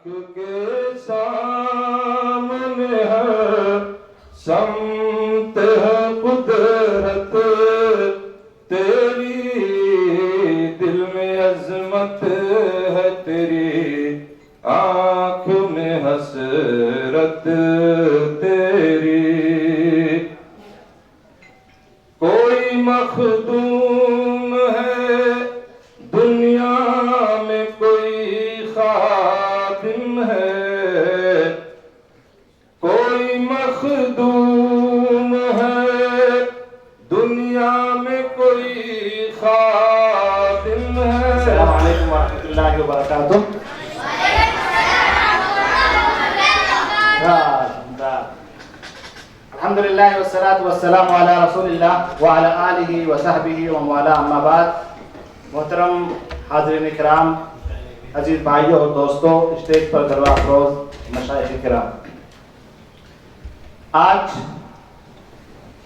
کے سامنے ہے سمت ہے قدرت تیری، دل میں عظمت ہے تیری، آنکھ میں حسرت تیری. کوئی مخدوم ہے دنیا میں، کوئی خادم ہے، کوئی مخدوم ہے دنیا میں، کوئی خادم ہے. السلام علیکم ورحمۃ اللہ وبرکاتہ. الحمدللہ والصلاة والسلام علی رسول اللہ وعلی آلہ وصحبہ ومن والاه اما بعد. محترم حاضرین کرام، عزیز بھائیوں اور دوستوں، اسٹیج پر جلوہ افروز مشائخ کرام، آج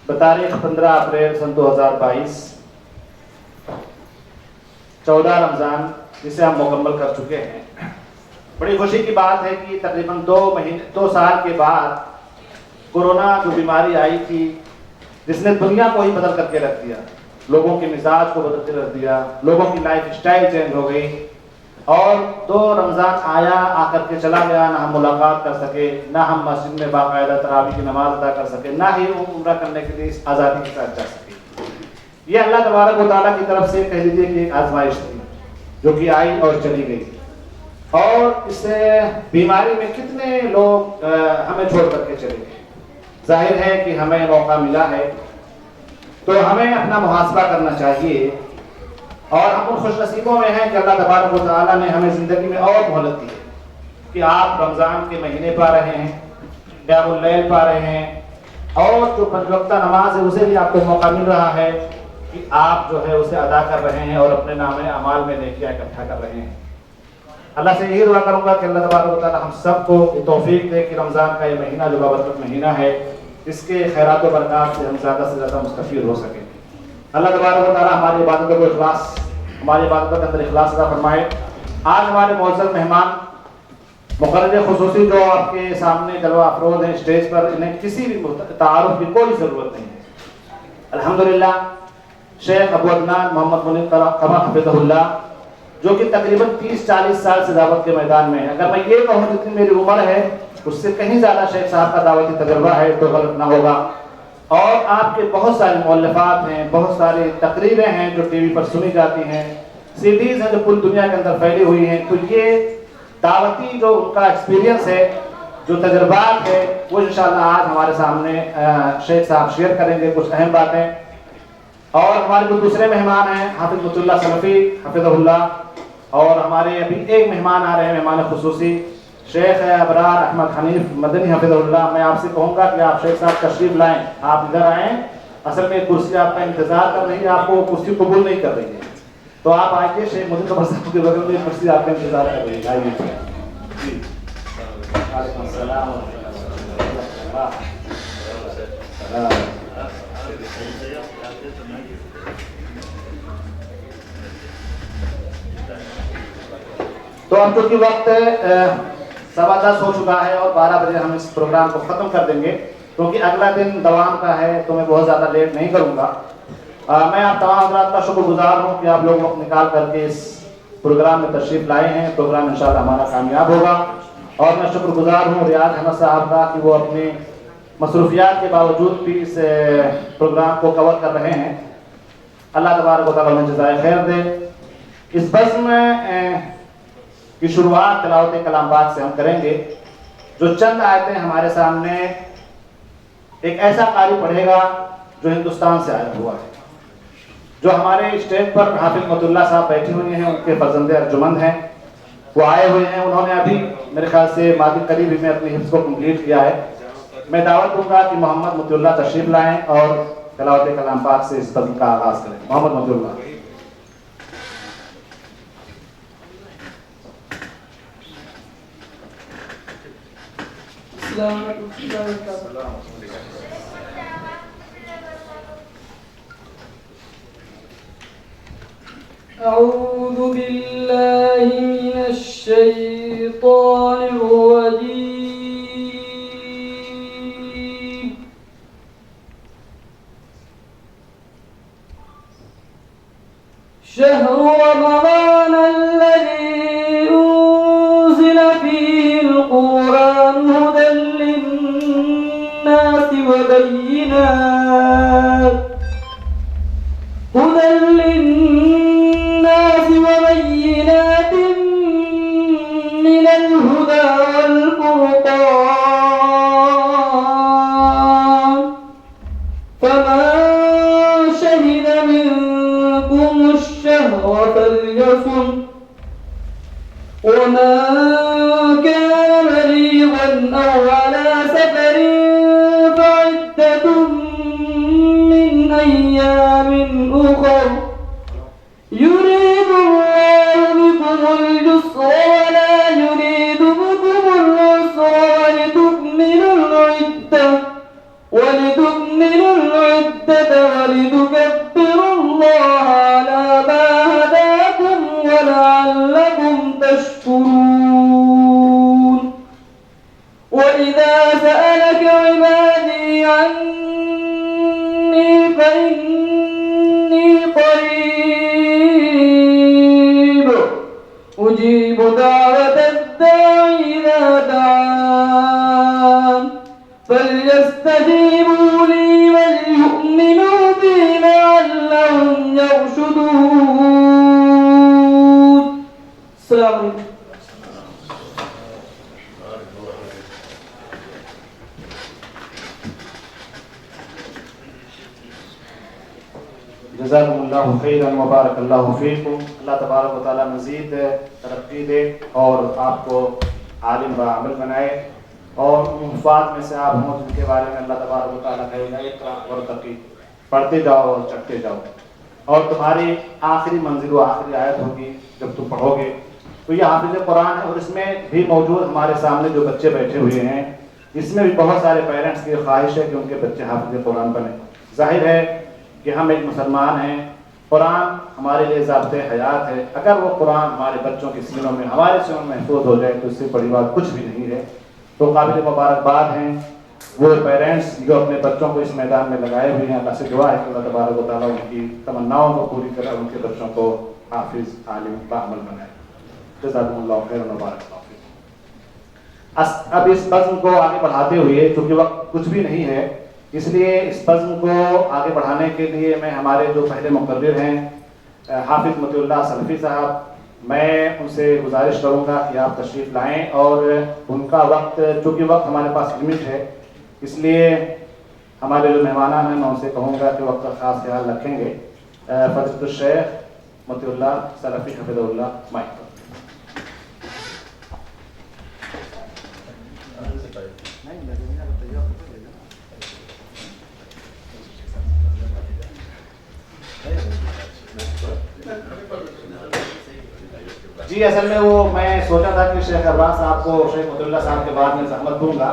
بتاریخ 15 اپریل سن 2022 14 رمضان جسے ہم مکمل کر چکے ہیں. بڑی خوشی کی بات ہے کہ تقریباً 2 سال کے بعد کورونا جو بیماری آئی تھی، جس نے دنیا کو ہی بدل کر کے رکھ دیا، لوگوں کے مزاج کو بدل کے رکھ دیا، لوگوں کی لائف سٹائل چینج ہو گئی، اور 2 رمضان آیا، آ کر کے چلا گیا، نہ ہم ملاقات کر سکے، نہ ہم مسجد میں باقاعدہ تراویح کی نماز ادا کر سکے، نہ ہی عمرہ کرنے کے لیے اس آزادی کے ساتھ جا سکے. یہ اللہ تبارک و تعالیٰ کی طرف سے کہہ لیجیے کہ ایک آزمائش تھی جو کہ آئی اور چلی گئی. اور اس بیماری میں کتنے لوگ ہمیں چھوڑ کر کے چلے گئے. ظاہر ہے کہ ہمیں موقع ملا ہے تو ہمیں اپنا محاسبہ کرنا چاہیے، اور ہم ان خوش نصیبوں میں ہیں کہ اللہ تبارک و تعالیٰ نے ہمیں زندگی میں اور مہلت دی ہے کہ آپ رمضان کے مہینے پا رہے ہیں، قیام اللیل پا رہے ہیں، اور جو 5 وقتہ نماز ہے اسے بھی آپ کو موقع مل رہا ہے کہ آپ جو ہے اسے ادا کر رہے ہیں اور اپنے نامہ اعمال میں نیکیاں اکٹھا کر رہے ہیں. اللہ سے یہی دعا کروں گا کہ اللہ تبارک و تعالیٰ ہم سب کو توفیق دے کہ رمضان کا یہ مہینہ جو بابرکت مہینہ ہے، اس کے خیرات و برکات سے ہم زیادہ سے زیادہ مستفید ہو سکیں. اللہ تبارک و تعالیٰ ہماری عبادتوں کو اخلاص، ہماری عبادتوں کے اندر اخلاص عطا فرمائے. آج ہمارے معزز مہمان مقرر خصوصی جو آپ کے سامنے جلوہ افروز ہیں اسٹیج پر، انہیں کسی بھی تعارف کی کوئی ضرورت نہیں ہے. الحمدللہ شیخ ابو عدنان محمد منیر قبہ حفظہ اللہ، جو کہ تقریباً 30-40 سال سے دعوت کے میدان میں ہے. اگر میں یہ کہوں جتنی میری عمر ہے اس سے کہیں زیادہ شیخ صاحب کا دعوتی تجربہ ہے تو غلط نہ ہوگا. اور آپ کے بہت سارے مؤلفات ہیں، بہت ساری تقریریں ہیں جو ٹی وی پر سنی جاتی ہیں، سیڈیز ہیں جو پوری دنیا کے اندر پھیلی ہوئی ہیں. تو یہ دعوتی جو ان کا ایکسپیرینس ہے، جو تجربات ہے، وہ انشاءاللہ آج ہمارے سامنے شیخ صاحب شیئر کریں گے کچھ اہم باتیں. اور ہمارے جو دوسرے مہمان ہیں حافظ مطیع اللہ سلفی حفظہ اللہ، اور ہمارے ابھی ایک مہمان آ رہے ہیں مہمان خصوصی شیخ ابرار احمد حنیف مدنی حفظہ اللہ. میں آپ سے کہوں گا کہ آپ شیخ صاحب تشریف لائیں، آپ ادھر آئیں. اصل میں کرسی آپ کا انتظار کر رہی ہے، آپ کو کرسی قبول نہیں کر رہی ہے، تو آپ آئیے. شیخ مدنی قبر صاحب کے بغل میں کرسی آپ کا انتظار کر رہی ہے. آئیے. جی وعلیکم السلام ورحمۃ اللہ. تو اب چونکہ وقت 10:15 ہو چکا ہے اور 12 بجے ہم اس پروگرام کو ختم کر دیں گے، کیونکہ اگلا دن دوام کا ہے تو میں بہت زیادہ لیٹ نہیں کروں گا. میں آپ تمام حضرات کا شکر گزار ہوں کہ آپ لوگ وقت نکال کر کے اس پروگرام میں تشریف لائے ہیں. پروگرام انشاءاللہ ہمارا کامیاب ہوگا. اور میں شکر گزار ہوں ریاض احمد صاحب کا کہ وہ اپنی مصروفیات کے باوجود بھی اس پروگرام کو کور کر رہے ہیں. اللہ تبارک و تعالیٰ انہیں جزائے خیر دے. اس بزم کی شروعات تلاوت کلام پاک سے ہم کریں گے. جو چند آیتیں ہمارے سامنے ایک ایسا قاری پڑھے گا جو ہندوستان سے آیا ہوا ہے. جو ہمارے اسٹیج پر حافظ مطیع اللہ صاحب بیٹھے ہوئے ہیں، ان کے فرزند ارجمند ہیں، وہ آئے ہوئے ہیں. انہوں نے ابھی میرے خیال سے ماضی قریب ہی میں اپنی حفظ کو کمپلیٹ کیا ہے. میں دعوت دوں گا کہ محمد مطیع اللہ تشریف لائیں اور تلاوت کلام پاک سے اس بزم کا آغاز کریں. محمد مطیع اللہ. أعوذ بالله من الشيطان الشيطان الرجيم شهر رمضان الذي أنزل فيه القرآن هدى للناس وبينات من الهدى والفرقان فمن شهد منكم الشهر فليصم ومن كان مريضا أو على سفر فعدة من أيام أخر يريد الله بكم اليسر ولا يريد بكم العسر ولتكملوا العدة ولتكبروا الله على ما هداكم ولعلكم تشكرون وإذا سألك عبادي عني فإني قريب أجيب دعوة الداعي إذا دعان فليستجيبوا لي وليؤمنوا بي لعلهم يرشدون. السلام عليكم. جزاکم اللہ خیرا مبارک اللہ فیکم. اللہ تبارک و تعالیٰ مزید ترقی دے اور آپ کو عالم و عامل بنائے اور حفاظ میں سے آپ ہوں جن کے بارے میں اللہ تبارک و تعالیٰ کہے گا اقرأ وارتقی، پڑھتے جاؤ اور چڑھتے جاؤ. اور تمہاری آخری منزل و آخری آیت ہوگی جب تم پڑھو گے. تو یہ حافظ قرآن ہے اور اس میں بھی موجود ہمارے سامنے جو بچے بیٹھے ہوئے ہیں اس میں بھی بہت سارے پیرنٹس کی خواہش ہے کہ ان کے بچے حافظ قرآن بنیں. ظاہر ہے کہ ہم ایک مسلمان ہیں، قرآن ہمارے لیے ضابطۂ حیات ہے. اگر وہ قرآن ہمارے بچوں کے سینوں میں ہمارے سینوں میں محفوظ ہو جائے تو اس سے بڑی بات کچھ بھی نہیں ہے. تو قابل مبارکباد ہیں وہ پیرنٹس جو اپنے بچوں کو اس میدان میں لگائے ہوئے ہیں. اللہ سے دعا ہے کہ اللہ تبارک و تعالیٰ ان کی تمناؤں کو پوری کرے، ان کے بچوں کو حافظ عالم باعمل بنائے. جزاکم اللہ خیر و بارک اللہ فیکم. اب اس بزم کو آگے بڑھاتے ہوئے چونکہ وقت کچھ بھی نہیں ہے اس لیے اس بزم کو آگے بڑھانے کے لیے میں ہمارے جو پہلے مقرر ہیں حافظ مطیع اللہ سلفی صاحب، میں ان سے گزارش کروں گا کہ آپ تشریف لائیں اور ان کا وقت، چونکہ وقت ہمارے پاس لمٹ ہے اس لیے ہمارے جو مہمانان ہیں میں ان سے کہوں گا کہ وقت کا خاص خیال رکھیں گے. فضیلۃ الشیخ مطیع اللہ سلفی حفظہ اللہ مائک. جی اصل میں وہ میں سوچا تھا کہ شیخ ابراز صاحب کو شیخ مطیع اللہ صاحب کے بعد میں زحمت دوں گا،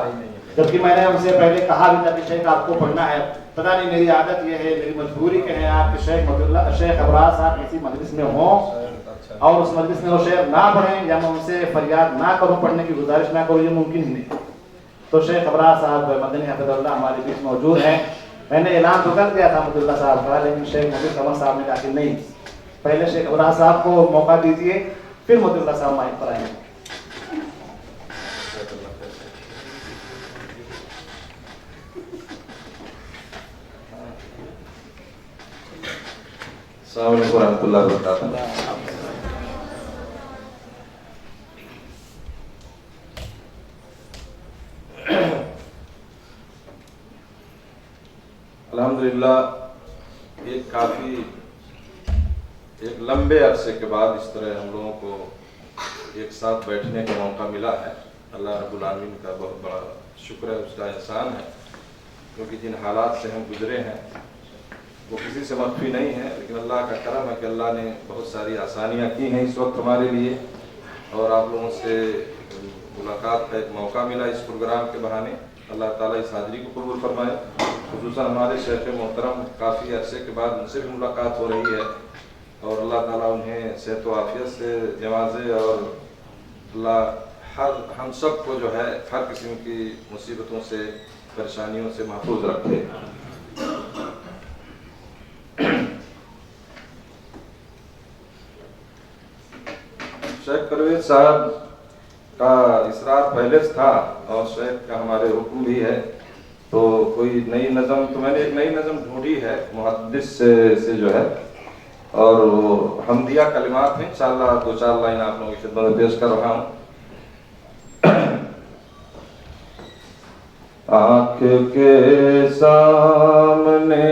جبکہ میں نے ان سے پہلے کہا بھی تھا کہ شیخ آپ کو پڑھنا ہے. پتہ نہیں میری عادت یہ ہے، میری مجبوری کہ ہے آپ کہ شیخ مطیع اللہ شیخ ابراز صاحب کسی مجلس میں ہوں اور اس مجلس میں وہ شیخ نہ پڑھیں یا میں ان سے فریاد نہ کروں، پڑھنے کی گزارش نہ کروں، یہ ممکن ہی نہیں. تو شیخ ابراز صاحب مدنی حفظہ اللہ ہمارے بیچ موجود ہیں. میں نے اعلان تو کر دیا تھا مطیع اللہ صاحب کا، لیکن شیخ مطیع قمر صاحب نے کہا کہ نہیں، پہلے شیخ ابراز صاحب کو موقع دیجیے پھر مطیع اللہ صاحب مائک پر آئیں گے. السلام علیکم ورحمۃ اللہ وبرکاتہ. الحمدللہ ایک لمبے عرصے کے بعد اس طرح ہم لوگوں کو ایک ساتھ بیٹھنے کا موقع ملا ہے. اللہ رب العالمین کا بہت بڑا شکر ہے، اس کا احسان ہے، کیونکہ جن حالات سے ہم گزرے ہیں وہ کسی سے مخفی نہیں ہے، لیکن اللہ کا کرم ہے کہ اللہ نے بہت ساری آسانیاں کی ہیں اس وقت ہمارے لیے، اور آپ لوگوں سے ملاقات کا ایک موقع ملا اس پروگرام کے بہانے. اللہ تعالیٰ اس حاضری کو قبول فرمائے. خصوصاً ہمارے شیخ محترم کافی عرصے کے بعد ان سے بھی ملاقات ہو رہی ہے، اور اللہ تعالیٰ انہیں صحت و عافیت سے نوازے اور اللہ ہم سب کو جو ہے ہر قسم کی مصیبتوں سے پریشانیوں سے محفوظ رکھے. شیخ پرویز صاحب کا اصرار پہلے سے تھا اور شیخ کا ہمارے حکم بھی ہے، تو کوئی نئی نظم، تو میں نے ایک نئی نظم ڈھونڈی ہے محدث سے جو ہے، اور وہ حمدیہ کلمات ہیں. انشاءاللہ 2-4 لائن آپ لوگوں کی خدمت میں پیش کر رہا ہوں. آنکھ کے سامنے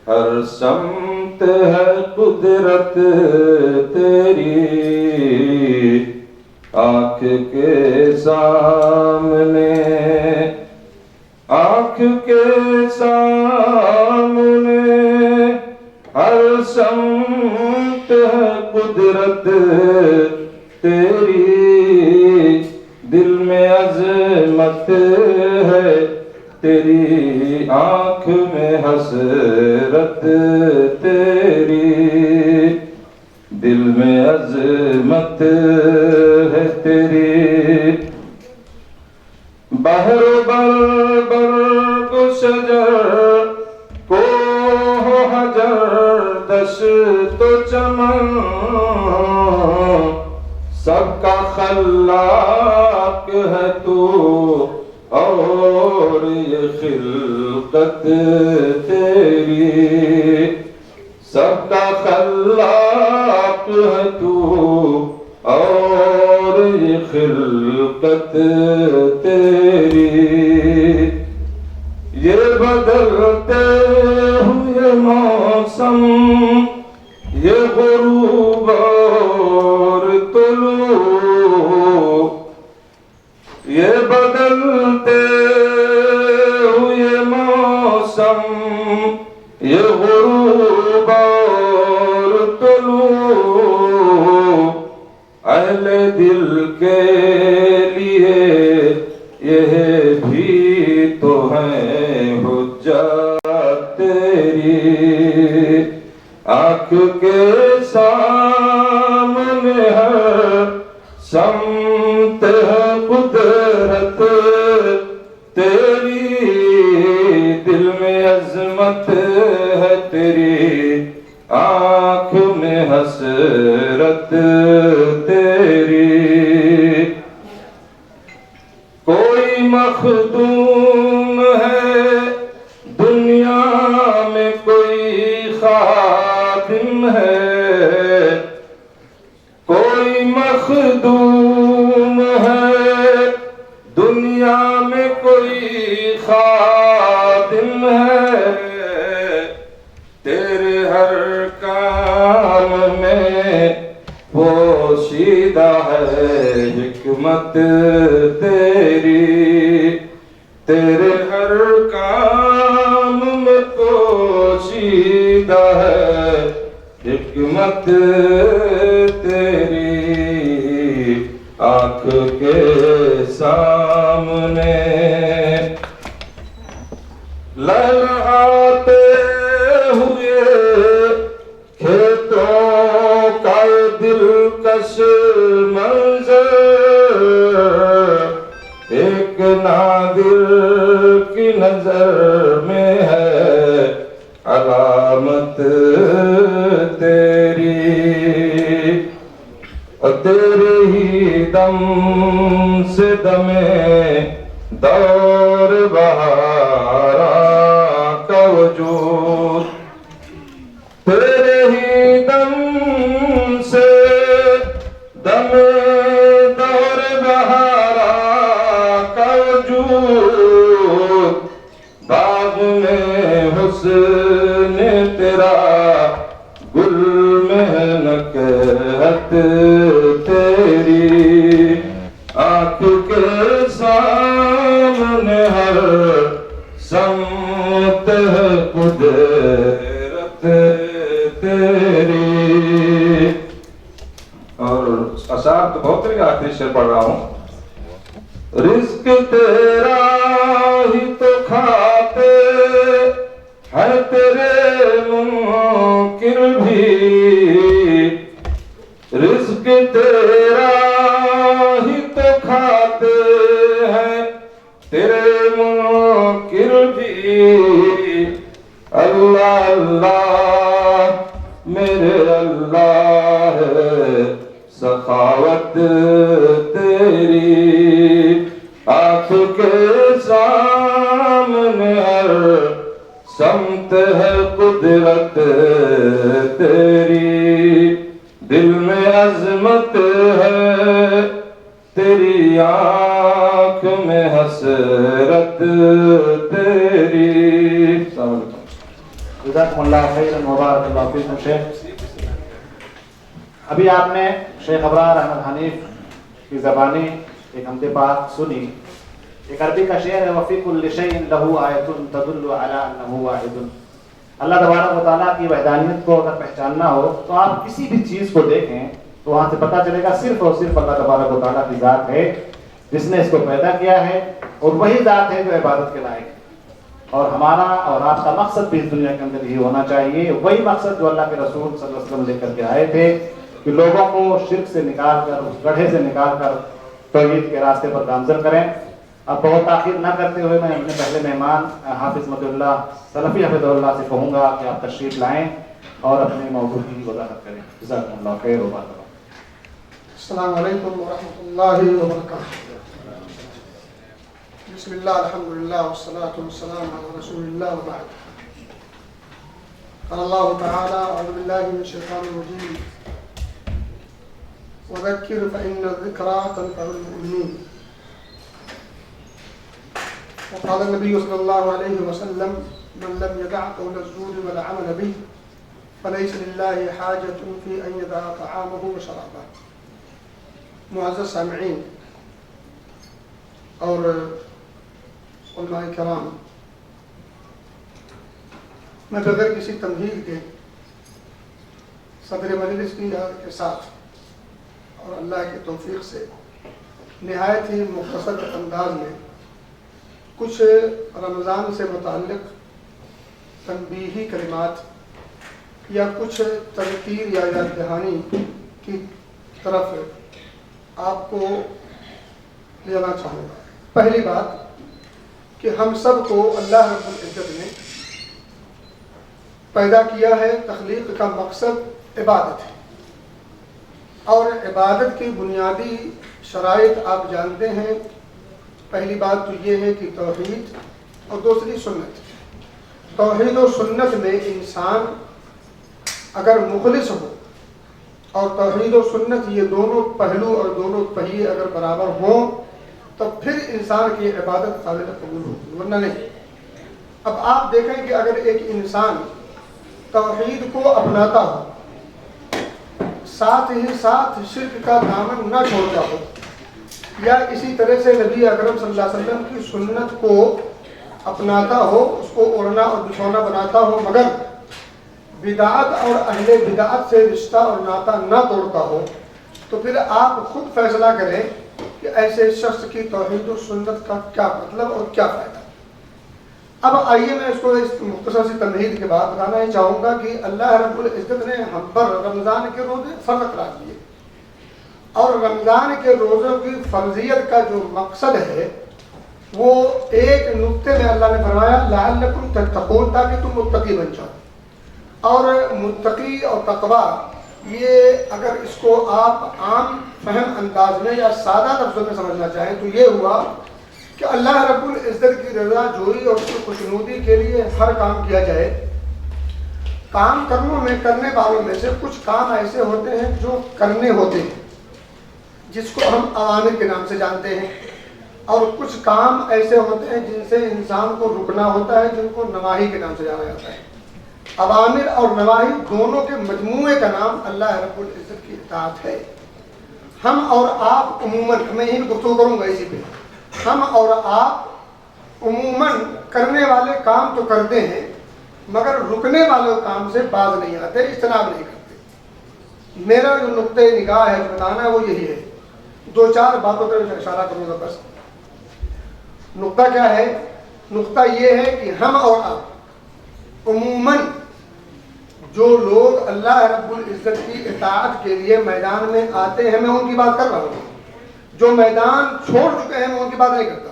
ہر سمت ہے قدرت تیری، آنکھ کے سامنے، آنکھ کے سامنے ہر سمت ہے قدرت تیری، دل میں عظمت ہے تیری، آنکھ میں حسرت تیری، دل میں عظمت ہے تیری. بحر بر برگ شجر کوہ حجر دشت و چمن، سب کا خلاق ہے تو اور یہ خلقت تیری، سب کا خلاق ہے تو اور یہ خلقت تیری. یہ بدلتے ہوئے موسم، یہ غروب اور طلوع، یہ بدلتے ہوئے موسم، یہ غروب اور طلوع، اہل دل کے لیے یہ بھی تو ہیں حجت تیری. آنکھ کے سامنے ہے سمت ہے قدرت تیری، دل میں عظمت ہے تیری، آنکھ میں حسرت تیری. کوئی مخدوم ہے دنیا میں، کوئی خادم ہے، کوئی مخدوم ہے دنیا میں، کوئی خادم ہے، تیرے ہر کام میں پوشیدہ ہے حکمت تیری، تیرے ہر کام میں پوشیدہ ہے حکمت تیری. آنکھ کے سامنے لہراتے ہوئے کھیتوں کا دلکش منظر، ایک نادر کی نظر میں ہے علامت تیری، اور تیرے ہی دم سے دمے دور بہارا کا وجود، تیرے ہی دم سے دم دور بہارا کا وجود، باغ میں حسن تیرا گل میں نکہت تیری. آنکھ کے سامنے ہر سمت ہے قدرت تیری. اور اشعار تو بہت طریقہ آخری شعر پڑھ رہا ہوں. رزق تیرا ہی تو کھاتے ہیں تیرے منکر بھی، رزق تیرا ہی تو سمت ہے قدرت تیری، دل میں عظمت ہے تیری، آنکھ میں حسرت تیری۔ السلام علیکم۔ جزاکم اللہ خیرا مبارک اللہ فیکم شیخ۔ ابھی آپ نے شیخ ابرار احمد حنیف کی زبانی ایک حمد پاک سنی۔ ایک عربی کا شعر ہے، وفی کل شیء لہ آیۃ تدل علی انہ واحد۔ اللہ تبارک و تعالیٰ کی وحدانیت کو اگر پہچاننا ہو تو آپ کسی بھی چیز کو دیکھیں تو وہاں سے پتہ چلے گا صرف اور صرف اللہ تبارک و تعالیٰ کی ذات ہے جس نے اس کو پیدا کیا ہے، اور وہی ذات ہے جو عبادت کے لائق ہے۔ اور ہمارا اور آپ کا مقصد بھی اس دنیا کے اندر یہی ہونا چاہیے، وہی مقصد جو اللہ کے رسول صلی اللہ علیہ وسلم لے کر کے آئے تھے کہ لوگوں کو شرک سے نکال کر، اس گڑھے سے نکال کر توحید کے راستے پر گامزن کریں۔ اب بہت تاخیر نہ کرتے ہوئے میں اپنے پہلے مہمان حافظ مدی اللہ سلفی حفظہ اللہ سے کہوں گا کہ آپ تشریف لائیں اور اپنے موضوع کی وضاحت کریں۔ جزاکم اللہ خیر و بارک اللہ۔ السلام علیکم ورحمۃ اللہ وبرکاتہ۔ بسم اللہ الحمدللہ والصلاة والسلام علی رسول اللہ وبعد۔ قال اللہ تعالی اعوذ باللہ من الشیطان الرجیم وذکر فإن الذکرى تنفع المؤمنین۔ وقال النبی صلی اللہ علیہ وسلم من لم يدع قول الزور والعمل به فليس لله حاجة في أن يدع طعامه وشرابه۔ معزز سامعین اور علماء کرام، میں بغیر کسی تمہید کے صدر مجلس کی اجازت کے ساتھ اور اللہ کی توفیق سے نہایت ہی مختصر انداز میں کچھ رمضان سے متعلق تنبیہی کلمات یا کچھ تذکیر یا یاد دہانی کی طرف آپ کو لے جانا چاہوں گا۔ پہلی بات کہ ہم سب کو اللہ رب العزت نے پیدا کیا ہے، تخلیق کا مقصد عبادت ہے، اور عبادت کی بنیادی شرائط آپ جانتے ہیں۔ پہلی بات تو یہ ہے کہ توحید، اور دوسری سنت۔ توحید و سنت میں انسان اگر مخلص ہو، اور توحید و سنت یہ دونوں پہلو اور دونوں پہیے اگر برابر ہوں تو پھر انسان کی عبادت قابل قبول ہوگی، ورنہ نہیں۔ اب آپ دیکھیں کہ اگر ایک انسان توحید کو اپناتا ہو، ساتھ ہی ساتھ شرک کا دامن نہ چھوڑتا ہو، یا اسی طرح سے نبی اکرم صلی اللہ علیہ وسلم کی سنت کو اپناتا ہو، اس کو اوڑھنا اور بچھونا بناتا ہو، مگر بدعت اور اہل بدعت سے رشتہ اور ناطہ نہ توڑتا ہو، تو پھر آپ خود فیصلہ کریں کہ ایسے شخص کی توحید و سنت کا کیا مطلب اور کیا فائدہ۔ اب آئیے میں اس کو اس مختصر سی تمہید کے بعد بتانا ہی چاہوں گا کہ اللہ رب العزت نے ہم پر رمضان کے روزے فرض قرار دیے، اور رمضان کے روزوں کی فرضیت کا جو مقصد ہے وہ ایک نقطے میں اللہ نے فرمایا لعلکم تتقون، تاکہ تم متقی بن جاؤ۔ اور متقی اور تقوی، یہ اگر اس کو آپ عام فہم انداز میں یا سادہ لفظوں میں سمجھنا چاہیں تو یہ ہوا کہ اللہ رب العزت کی رضا جوئی اور اس کی خوشنودی کے لیے ہر کام کیا جائے۔ کام کرنے والوں میں سے کچھ کام ایسے ہوتے ہیں جو کرنے ہوتے ہیں، جس کو ہم اوامر کے نام سے جانتے ہیں، اور کچھ کام ایسے ہوتے ہیں جن سے انسان کو رکنا ہوتا ہے، جن کو نواہی کے نام سے جانا جاتا ہے۔ اوامر اور نواہی دونوں کے مجموعے کا نام اللہ رب العزت کی اطاعت ہے۔ ہم اور آپ عموماً، میں یہی گفتگو کروں گا اسی پہ، ہم اور آپ عموماً کرنے والے کام تو کرتے ہیں، مگر رکنے والے کام سے باز نہیں آتے، اجتناب نہیں کرتے۔ میرا جو نقطۂ نگاہ ہے بتانا وہ یہی ہے، دو چار باتوں پر اشارہ کروں گا بس۔ نقطہ کیا ہے؟ نقطہ یہ ہے کہ ہم اور آپ عموماً جو لوگ اللہ رب العزت کی اطاعت کے لیے میدان میں آتے ہیں، میں ان کی بات کر رہا ہوں۔ جو میدان چھوڑ چکے ہیں میں ان کی بات نہیں کرتا۔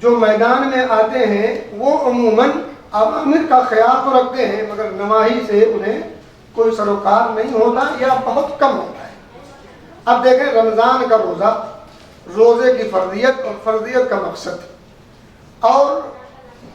جو میدان میں آتے ہیں وہ عموماً اوامر کا خیال تو رکھتے ہیں، مگر نواہی سے انہیں کوئی سروکار نہیں ہوتا یا بہت کم ہوتا ہے۔ اب دیکھیں رمضان کا روزہ، روزے کی فرضیت اور فرضیت کا مقصد، اور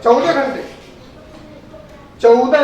14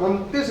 29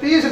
30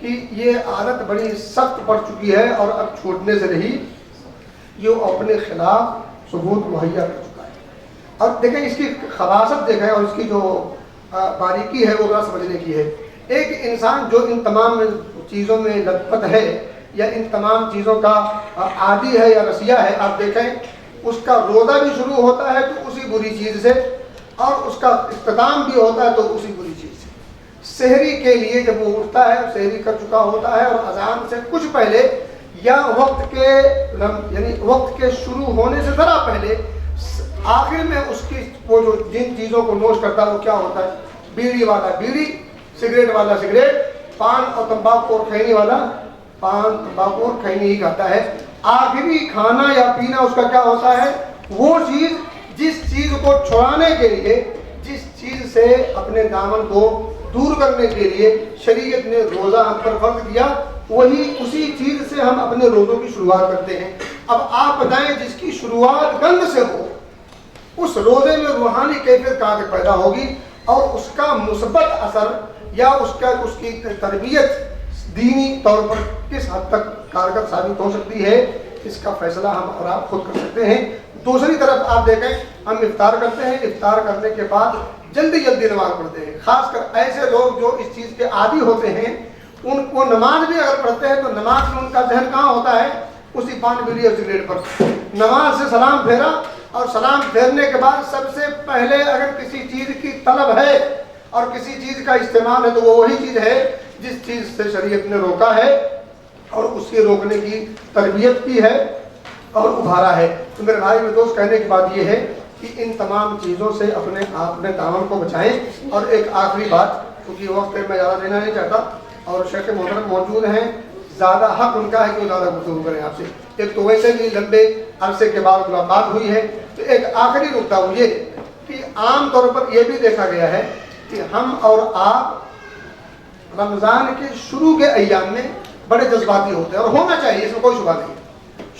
کہ یہ عادت بڑی سخت پڑ چکی ہے اور اب چھوٹنے سے رہی، یہ اپنے خلاف ثبوت مہیا کر چکا ہے۔ اور دیکھیں اس کی خباثت دیکھیں اور اس کی جو باریکی ہے وہ ذرا سمجھنے کی ہے۔ ایک انسان جو ان تمام چیزوں میں لطفت ہے یا ان تمام چیزوں کا عادی ہے یا رسیہ ہے، آپ دیکھیں اس کا روزہ بھی شروع ہوتا ہے تو اسی بری چیز سے، اور اس کا اختتام بھی ہوتا ہے تو اسی بری چیز سے۔ سحری کے لیے جب وہ اٹھتا ہے، سحری کر چکا ہوتا ہے اور اذان سے کچھ پہلے یا وقت کے شروع ہونے سے ذرا پہلے آخر میں اس کی وہ جو جن چیزوں کو نوش کرتا ہے وہ کیا ہوتا ہے؟ بیڑی والا بیڑی، سگریٹ والا سگریٹ، پان اور تمباکو اور کھینی والا پان، تمباکو اور کھینی ہی کھاتا ہے۔ آخری کھانا یا پینا اس کا کیا ہوتا ہے؟ وہ چیز جس چیز کو چھڑانے کے لیے، جس چیز سے اپنے دامن کو دور کرنے کے لیے شریعت نے روزہ ہم پر فرض کیا، وہی اسی چیز سے ہم اپنے روزوں کی شروعات کرتے ہیں۔ اب آپ بتائیں جس کی شروعات گند سے ہو، اس روزے میں روحانی کیفیت کہاں تک پیدا ہوگی اور اس کا مثبت اثر یا اس کی تربیت دینی طور پر کس حد تک کارگر ثابت ہو سکتی ہے، اس کا فیصلہ ہم اور آپ خود کر سکتے ہیں۔ دوسری طرف آپ دیکھیں ہم افطار کرتے ہیں، افطار کرنے کے بعد جلدی جلدی نماز پڑھتے ہیں، خاص کر ایسے لوگ جو اس چیز کے عادی ہوتے ہیں، ان کو نماز بھی اگر پڑھتے ہیں تو نماز میں ان کا ذہن کہاں ہوتا ہے؟ اسی پان بیڑی اور سگریٹ پر۔ نماز سے سلام پھیرا اور سلام پھیرنے کے بعد سب سے پہلے اگر کسی چیز کی طلب ہے اور کسی چیز کا استعمال ہے تو وہ وہی چیز ہے جس چیز سے شریعت نے روکا ہے اور اس کے روکنے کی تربیت کی ہے اور ابھارا ہے۔ تو میرے بھائی میں دوست کہنے کی بات یہ ہے کہ ان تمام چیزوں سے اپنے دامن کو بچائیں۔ اور ایک آخری بات، کیونکہ وقت میں زیادہ دینا نہیں چاہتا اور شیخ محترم موجود ہیں، زیادہ حق ان کا ہے کہ وہ زیادہ گفتگو کریں آپ سے۔ ایک تو ویسے بھی لمبے عرصے کے بعد ملاقات ہوئی ہے، تو ایک آخری نقطہ وہ یہ کہ عام طور پر یہ بھی دیکھا گیا ہے کہ ہم اور آپ رمضان کے شروع کے ایام میں بڑے جذباتی ہوتے ہیں، اور ہونا چاہیے، اس میں کوئی شبہ نہیں۔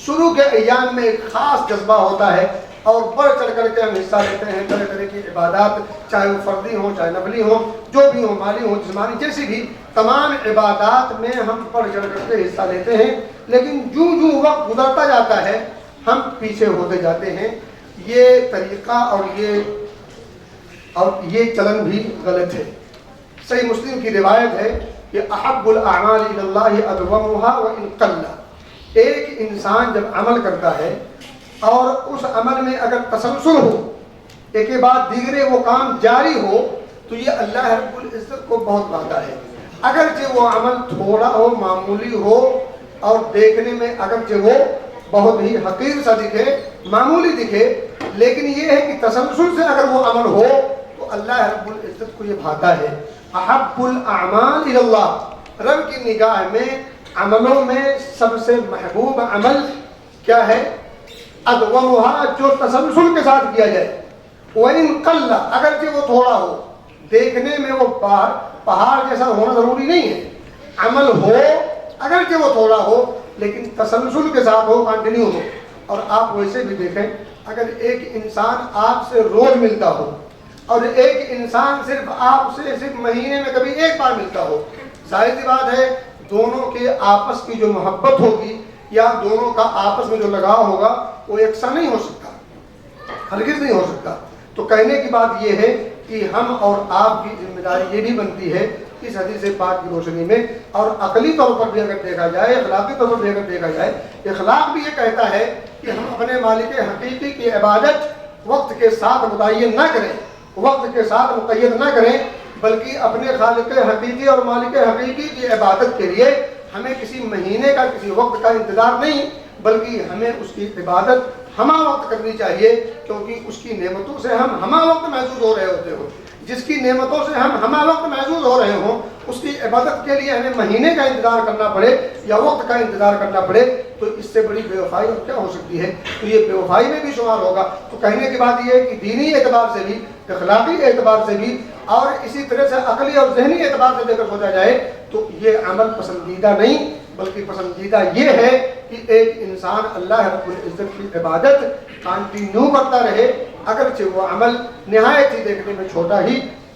شروع کے ایام میں ایک خاص جذبہ ہوتا ہے اور بڑھ چڑھ کر کے ہم حصہ لیتے ہیں طرح طرح کی عبادات، چاہے وہ فردی ہوں چاہے نفلی ہوں، جو بھی ہوں، مالی ہوں جسمانی، جیسی بھی تمام عبادات میں ہم بڑھ چڑھ کر کے حصہ لیتے ہیں، لیکن جو وقت گزرتا جاتا ہے ہم پیچھے ہوتے جاتے ہیں۔ یہ طریقہ اور یہ چلن بھی غلط ہے۔ صحیح مسلم کی روایت ہے کہ احب الاعمال الی اللہ ادومها وان قل۔ ایک انسان جب عمل کرتا ہے اور اس عمل میں اگر تسلسل ہو، ایک کے بعد دیگرے وہ کام جاری ہو، تو یہ اللہ رب العزت کو بہت پاتا ہے۔ اگرچہ وہ عمل تھوڑا ہو، معمولی ہو، اور دیکھنے میں اگرچہ وہ بہت ہی حقیر سا دکھے، معمولی دکھے، لیکن یہ ہے کہ تسلسل سے اگر وہ عمل ہو تو اللہ رب العزت کو یہ بھاتا ہے۔ احب الاعمال الی اللہ، رب کی نگاہ میں عملوں میں سب سے محبوب عمل کیا ہے؟ ادومها، جو تسلسل کے ساتھ کیا جائے، وَإِن قَلَّ، اگرچہ وہ تھوڑا ہو، دیکھنے میں وہ پہاڑ جیسا ہونا ضروری نہیں ہے، عمل ہو اگرچہ وہ تھوڑا ہو لیکن تسلسل کے ساتھ ہو، کنٹینیو ہو۔ اور آپ ویسے بھی دیکھیں، اگر ایک انسان آپ سے روز ملتا ہو اور ایک انسان صرف آپ سے صرف مہینے میں کبھی ایک بار ملتا ہو، ظاہر سی بات ہے دونوں کے آپس کی جو محبت ہوگی یا دونوں کا آپس میں جو لگاؤ ہوگا وہ یکساں نہیں ہو سکتا، ہرگز نہیں ہو سکتا۔ تو کہنے کی بات یہ ہے کہ ہم اور آپ کی ذمہ داری یہ بھی بنتی ہے اس حدیث پاک کی روشنی میں، اور عقلی طور پر بھی اگر دیکھا جائے، اخلاقی طور پر بھی اگر دیکھا جائے، اخلاق بھی یہ کہتا ہے کہ ہم اپنے مالک حقیقی کی عبادت وقت کے ساتھ متعین نہ کریں، وقت کے ساتھ مقید نہ کریں، بلکہ اپنے خالق حقیقی اور مالک حقیقی کی عبادت کے لیے ہمیں کسی مہینے کا کسی وقت کا انتظار نہیں، بلکہ ہمیں اس کی عبادت ہمہ وقت کرنی چاہیے، کیونکہ اس کی نعمتوں سے ہم ہمہ وقت محسوس ہو رہے ہوتے ہوں۔ جس کی نعمتوں سے ہم ہمہ وقت محسوس ہو رہے ہوں، اس کی عبادت کے لیے ہمیں مہینے کا انتظار کرنا پڑے یا وقت کا انتظار کرنا پڑے، تو اس سے بڑی بے وفائی اور کیا ہو سکتی ہے؟ تو یہ بے وفائی میں بھی شمار ہوگا۔ تو کہنے کی بات یہ ہے کہ دینی اعتبار سے بھی، اخلاقی اعتبار سے بھی، اور اسی طرح سے عقلی اور ذہنی اعتبار سے دیکھ کر سوچا جائے تو یہ عمل پسندیدہ نہیں، بلکہ پسندیدہ یہ ہے کہ ایک انسان اللہ رب العزت کی عبادت کنٹینیو کرتا رہے، اگرچہ وہ عمل نہایت ہی دیکھنے میں چھوٹا ہی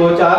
2-4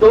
2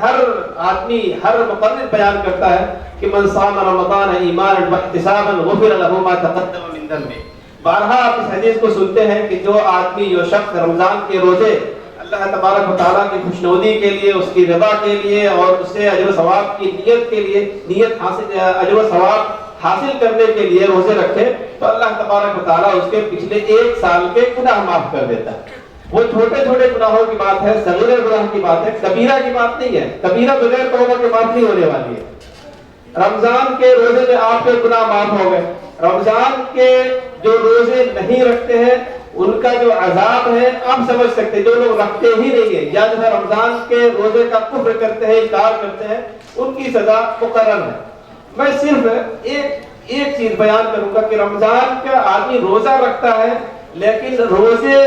ہر آدمی، ہر مقرر بیان کرتا ہے کہ من صام رمضان ایمانا واحتسابا غفر له ما تقدم من ذنبه۔ بارہا آپ اس حدیث کو سنتے ہیں کہ جو آدمی، جو شخص رمضان کے روزے اللہ تبارک و تعالیٰ کی خوشنودی کے لیے، اس کی رضا کے لیے اور اس سے اجر و ثواب کی نیت کے لیے، نیت حاصل، اجر و ثواب حاصل کرنے کے لیے روزے رکھے تو اللہ تبارک و تعالیٰ اس کے پچھلے 1 سال کے گناہ معاف کر دیتا ہے۔ وہ چھوٹے چھوٹے گناہوں کی بات ہے، صغیر گناہ کی بات ہے، کبیرہ کی بات نہیں ہے۔ کبیرہ بغیر توبہ کے معاف نہیں ہونے والی ہے۔ رمضان کے روزے میں آپ کے گناہ معاف ہو گئے۔ رمضان کے جو روزے نہیں رکھتے ہیں ان کا جو عذاب ہے آپ سمجھ سکتے ہیں۔ جو لوگ رکھتے ہی نہیں ہیں یا جو ہے رمضان کے روزے کا کفر کرتے ہیں، انکار کرتے ہیں، ان کی سزا مقرر ہے۔ میں صرف ایک چیز بیان کروں گا کہ رمضان کا آدمی روزہ رکھتا ہے لیکن روزے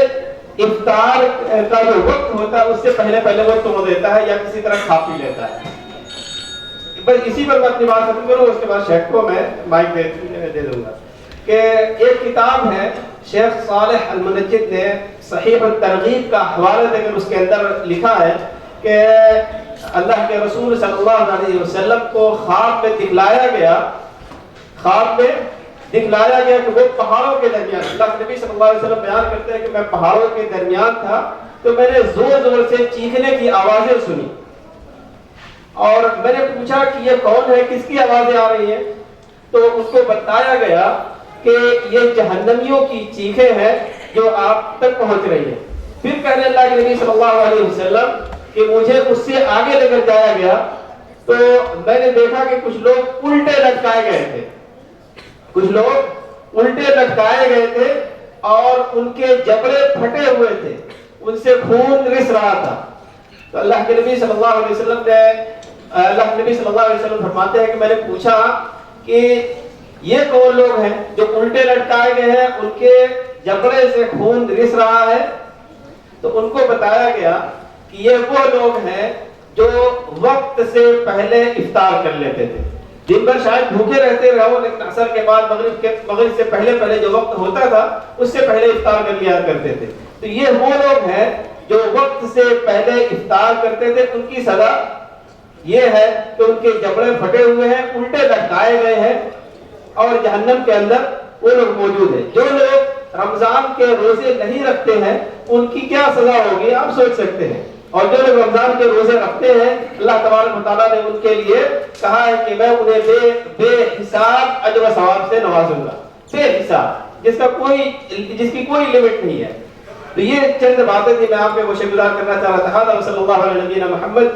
افطار کا جو وقت ہوتا ہے اس سے پہلے وہ توڑ دیتا ہے یا کسی طرح کھا پی لیتا ہے۔ بس اسی پر میں اپنی بات ختم کروں، اس کے بعد شیخ کو میں مائک دے دوں گا کہ ایک کتاب ہے شیخ صالح المنجد نے صحیح الترغیب کا حوالہ دے کر اس کے اندر لکھا ہے کہ اللہ کے رسول صلی اللہ علیہ وسلم کو خواب میں دکھلایا گیا کہ وہ پہاڑوں کے درمیان، اللہ کے نبی صلی اللہ علیہ وسلم بیان کرتے ہیں کہ میں پہاڑوں کے درمیان تھا تو میں نے زور زور سے چیخنے کی آوازیں سنی اور میں نے پوچھا کہ یہ کون ہے، کس کی آوازیں آ رہی ہیں؟ تو اس کو بتایا گیا کہ یہ جہنمیوں کی چیخیں ہیں جو آپ تک پہنچ رہی ہیں۔ پھر کہنے اللہ کے نبی صلی اللہ علیہ وسلم کہ مجھے اس سے آگے لے کر جایا گیا تو میں نے دیکھا کہ کچھ لوگ الٹے لٹکائے گئے تھے اور ان کے جبڑے پھٹے ہوئے تھے، ان سے خون رس رہا تھا۔ تو اللہ کے نبی صلی اللہ علیہ وسلم فرماتے ہیں کہ میں نے پوچھا کہ یہ کون لوگ ہیں جو الٹے لٹکائے گئے ہیں، ان کے جبڑے سے خون رس رہا ہے؟ تو ان کو بتایا گیا کہ یہ وہ لوگ ہیں جو وقت سے پہلے افطار کر لیتے تھے۔ دن بھر شاید بھوکے رہتے رہو لیکن عصر کے بعد مغرب سے پہلے جو وقت ہوتا تھا اس سے پہلے افطار کر لیا کرتے تھے۔ تو یہ وہ لوگ ہیں جو وقت سے پہلے افطار کرتے تھے، ان کی سزا یہ ہے کہ ان کے جبڑے پھٹے ہوئے ہیں، الٹے لٹکائے گئے ہیں اور جہنم کے اندر وہ لوگ موجود ہیں۔ جو لوگ رمضان کے روزے نہیں رکھتے ہیں ان کی کیا سزا ہوگی آپ سوچ سکتے ہیں، اور جو لوگ رمضان کے روزے رکھتے ہیں اللہ تبارک و تعالیٰ نے ان کے لیے کہا ہے کہ میں انہیں بے حساب اجر و ثواب سے نوازوں گا، بے حساب، جس کی کوئی لمٹ نہیں ہے۔ تو یہ چند باتیں تھی، میں آپ کو شکر گزار کرنا چاہ رہا تھا۔ صلی اللہ علیہ نبینا محمد۔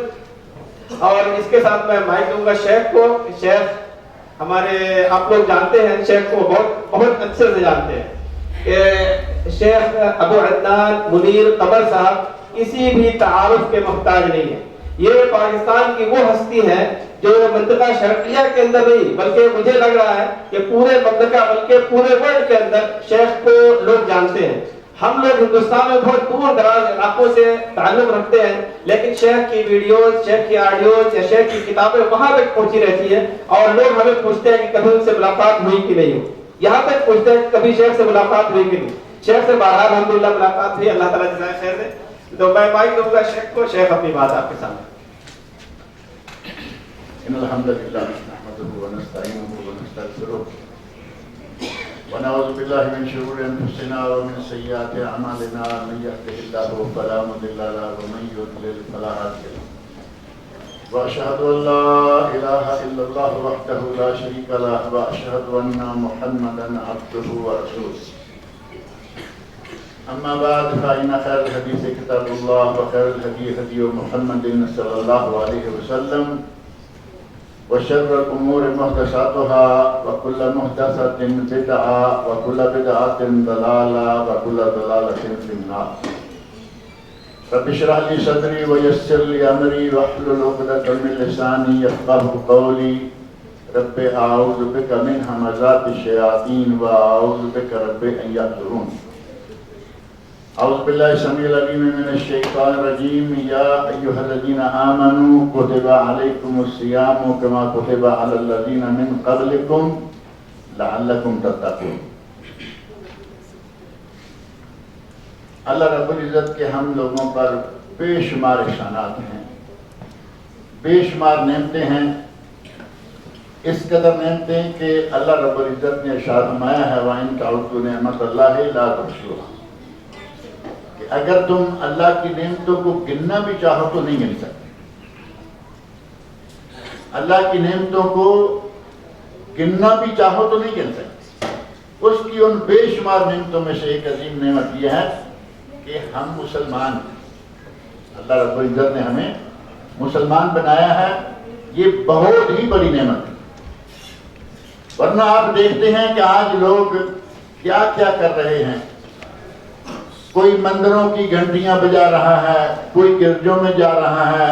اور اس کے ساتھ میں مائک دوں گا شیخ کو۔ شیخ ہمارے، آپ لوگ جانتے ہیں شیخ کو بہت اچھے سے جانتے ہیں کہ شیخ ابو عدنان منیر قمر صاحب کسی بھی تعارف کے محتاج نہیں ہے۔ یہ پاکستان کی وہ ہستی ہے جو منطقہ شرقیہ کے اندر نہیں بلکہ مجھے لگ رہا ہے کہ پورے منطقہ بلکہ پورے ورلڈ کے اندر شیخ کو لوگ جانتے ہیں۔ ہم لوگ ہندوستان میں بہت دور دراز علاقوں سے تعلق رکھتے ہیں لیکن شیخ کی ویڈیوز، شیخ کی آڈیوز یا شیخ کی کتابیں وہاں تک پہنچی رہتی ہیں اور لوگ ہمیں پوچھتے ہیں کہ کبھی ان سے ملاقات ہوئی کہ نہیں ہوئی، یہاں تک پوچھتے ہیں کہ کبھی شیخ سے ملاقات ہوئی کہ نہیں۔ شیخ سے بارہا الحمدللہ ملاقات ہوئی، اللہ تعالیٰ جزائے خیر دے۔ تو میں مائک دوں گا شیخ کو، شیخ اپنی بات آپ کے سامنے۔ ان الحمد للہ نحمده ونستعینه ونستغفره ونعوذ باللہ من شرور انفسنا ومن سیئات اعمالنا، من یهده الله فلا مضل له ومن یضلل فلا هادی له، واشهد ان لا اله الا الله وحده لا شریک له، واشهد ان محمدا عبده ورسوله۔ اما بعد فإن خير الحديث كتاب الله وخير الهدي هدي محمد صلى الله عليه وسلم وشر الأمور محدثاتها وكل محدثة بدعة وكل بدعة ضلالة وكل ضلالة في النار۔ رب اشرح لي صدري ويسر لي أمري واحلل عقدة من لساني يفقهوا قولي رب أعوذ بك من همزات الشياطين وأعوذ بك رب أن يحضرون۔ اعوذ باللہ السمیع العلیم من الشیطان الرجیم۔ یا ایھا الذین آمنوا کتب علیکم الصیام کما کتب علی الذین من قبلکم لعلکم تتقون۔ اللہ رب العزت کے ہم لوگوں پر بے شمار احسانات ہیں، بے شمار نعمتیں ہیں، اس قدر نعمتیں کہ اللہ رب العزت نے ارشاد فرمایا ہے وَإِن تَعُدُّوا نِعْمَتَ اللَّهِ لَا تُحْصُوهَا، کہ اگر تم اللہ کی نعمتوں کو گننا بھی چاہو تو نہیں گن سکتے۔ اللہ کی نعمتوں کو گننا بھی چاہو تو نہیں گن سکتے۔ اس کی ان بے شمار نعمتوں میں سے ایک عظیم نعمت یہ ہے کہ ہم مسلمان ہیں۔ اللہ رب العزت نے ہمیں مسلمان بنایا ہے، یہ بہت ہی بڑی نعمت ہے۔ ورنہ آپ دیکھتے ہیں کہ آج لوگ کیا کیا کر رہے ہیں، کوئی مندروں کی گھنٹیاں بجا رہا ہے، کوئی گرجوں میں جا رہا ہے،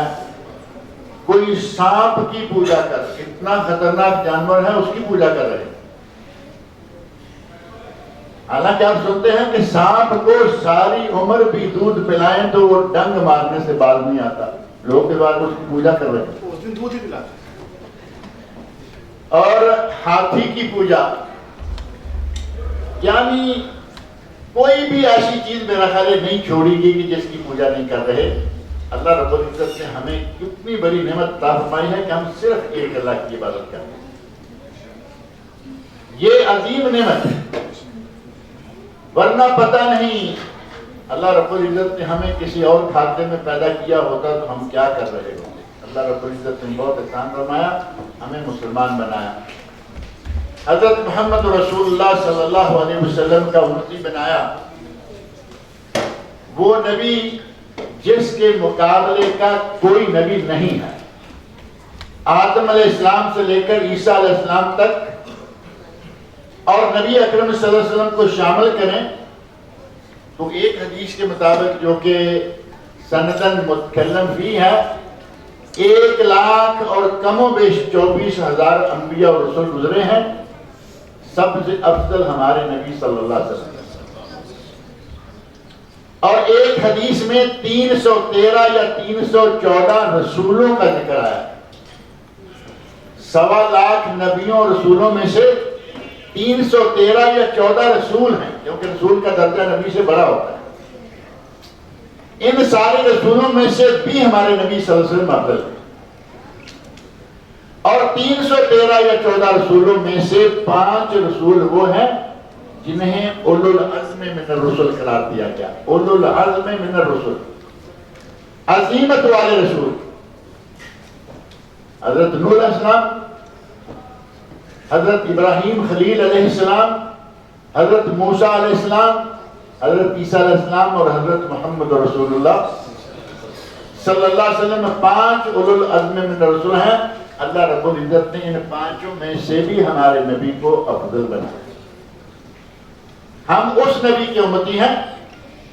کوئی سانپ کی پوجا کر، اتنا خطرناک جانور ہے اس کی پوجا کر رہے ہیں۔ حالانکہ آپ سنتے ہیں کہ سانپ کو ساری عمر بھی دودھ پلائیں تو وہ ڈنگ مارنے سے باز نہیں آتا، لوگ کے بعد اس کی پوجا کر رہے ہیں۔ اس دن دودھ ہی پلاتے ہیں۔ اور ہاتھی کی پوجا، یعنی کوئی بھی ایسی چیز میرا خیال ہے نہیں چھوڑی گئی کہ جس کی پوجا نہیں کر رہے۔ اللہ رب العزت نے ہمیں کتنی بڑی نعمت عطا فرمائی ہے کہ ہم صرف ایک اللہ کی عبادت کرتے ہیں، یہ عظیم نعمت ہے۔ ورنہ پتہ نہیں اللہ رب العزت نے ہمیں کسی اور کھاتے میں پیدا کیا ہوتا تو ہم کیا کر رہے ہوتے۔ اللہ رب العزت نے بہت احسان فرمایا، ہمیں مسلمان بنایا، حضرت محمد رسول اللہ صلی اللہ علیہ وسلم کا امتی بنایا، وہ نبی جس کے مقابلے کا کوئی نبی نہیں ہے۔ آدم علیہ السلام سے لے کر عیسیٰ علیہ السلام تک، اور نبی اکرم صلی اللہ علیہ وسلم کو شامل کریں تو ایک حدیث کے مطابق جو کہ سندن متکلم فی ہے، 1,00,000 اور کم و بیش 24,000 انبیاء اور رسول گزرے ہیں، سب سے افضل ہمارے نبی صلی اللہ علیہ وسلم۔ اور ایک حدیث میں 313 یا 314 رسولوں کا ذکر آیا ہے۔ 1,25,000 نبیوں اور رسولوں میں سے 313 یا 14 رسول ہیں، کیونکہ رسول کا درجہ نبی سے بڑا ہوتا ہے۔ ان سارے رسولوں میں سے بھی ہمارے نبی صلی اللہ علیہ وسلم افضل ہیں۔ اور 313 یا 14 رسولوں میں سے 5 رسول وہ ہیں جنہیں اولو العزم من الرسل قرار دیا گیا۔ اولو العزم من الرسل، عظیمت والے رسول، حضرت نوح علیہ السلام، حضرت ابراہیم خلیل علیہ السلام، حضرت موسیٰ علیہ السلام، حضرت عیسیٰ علیہ السلام اور حضرت محمد رسول اللہ صلی اللہ علیہ وسلم 5 اولو العزم من الرسل ہیں۔ اللہ رب العزت نے ان 5 میں سے بھی ہمارے نبی کو افضل بنایا۔ ہم اس نبی کے امتی ہیں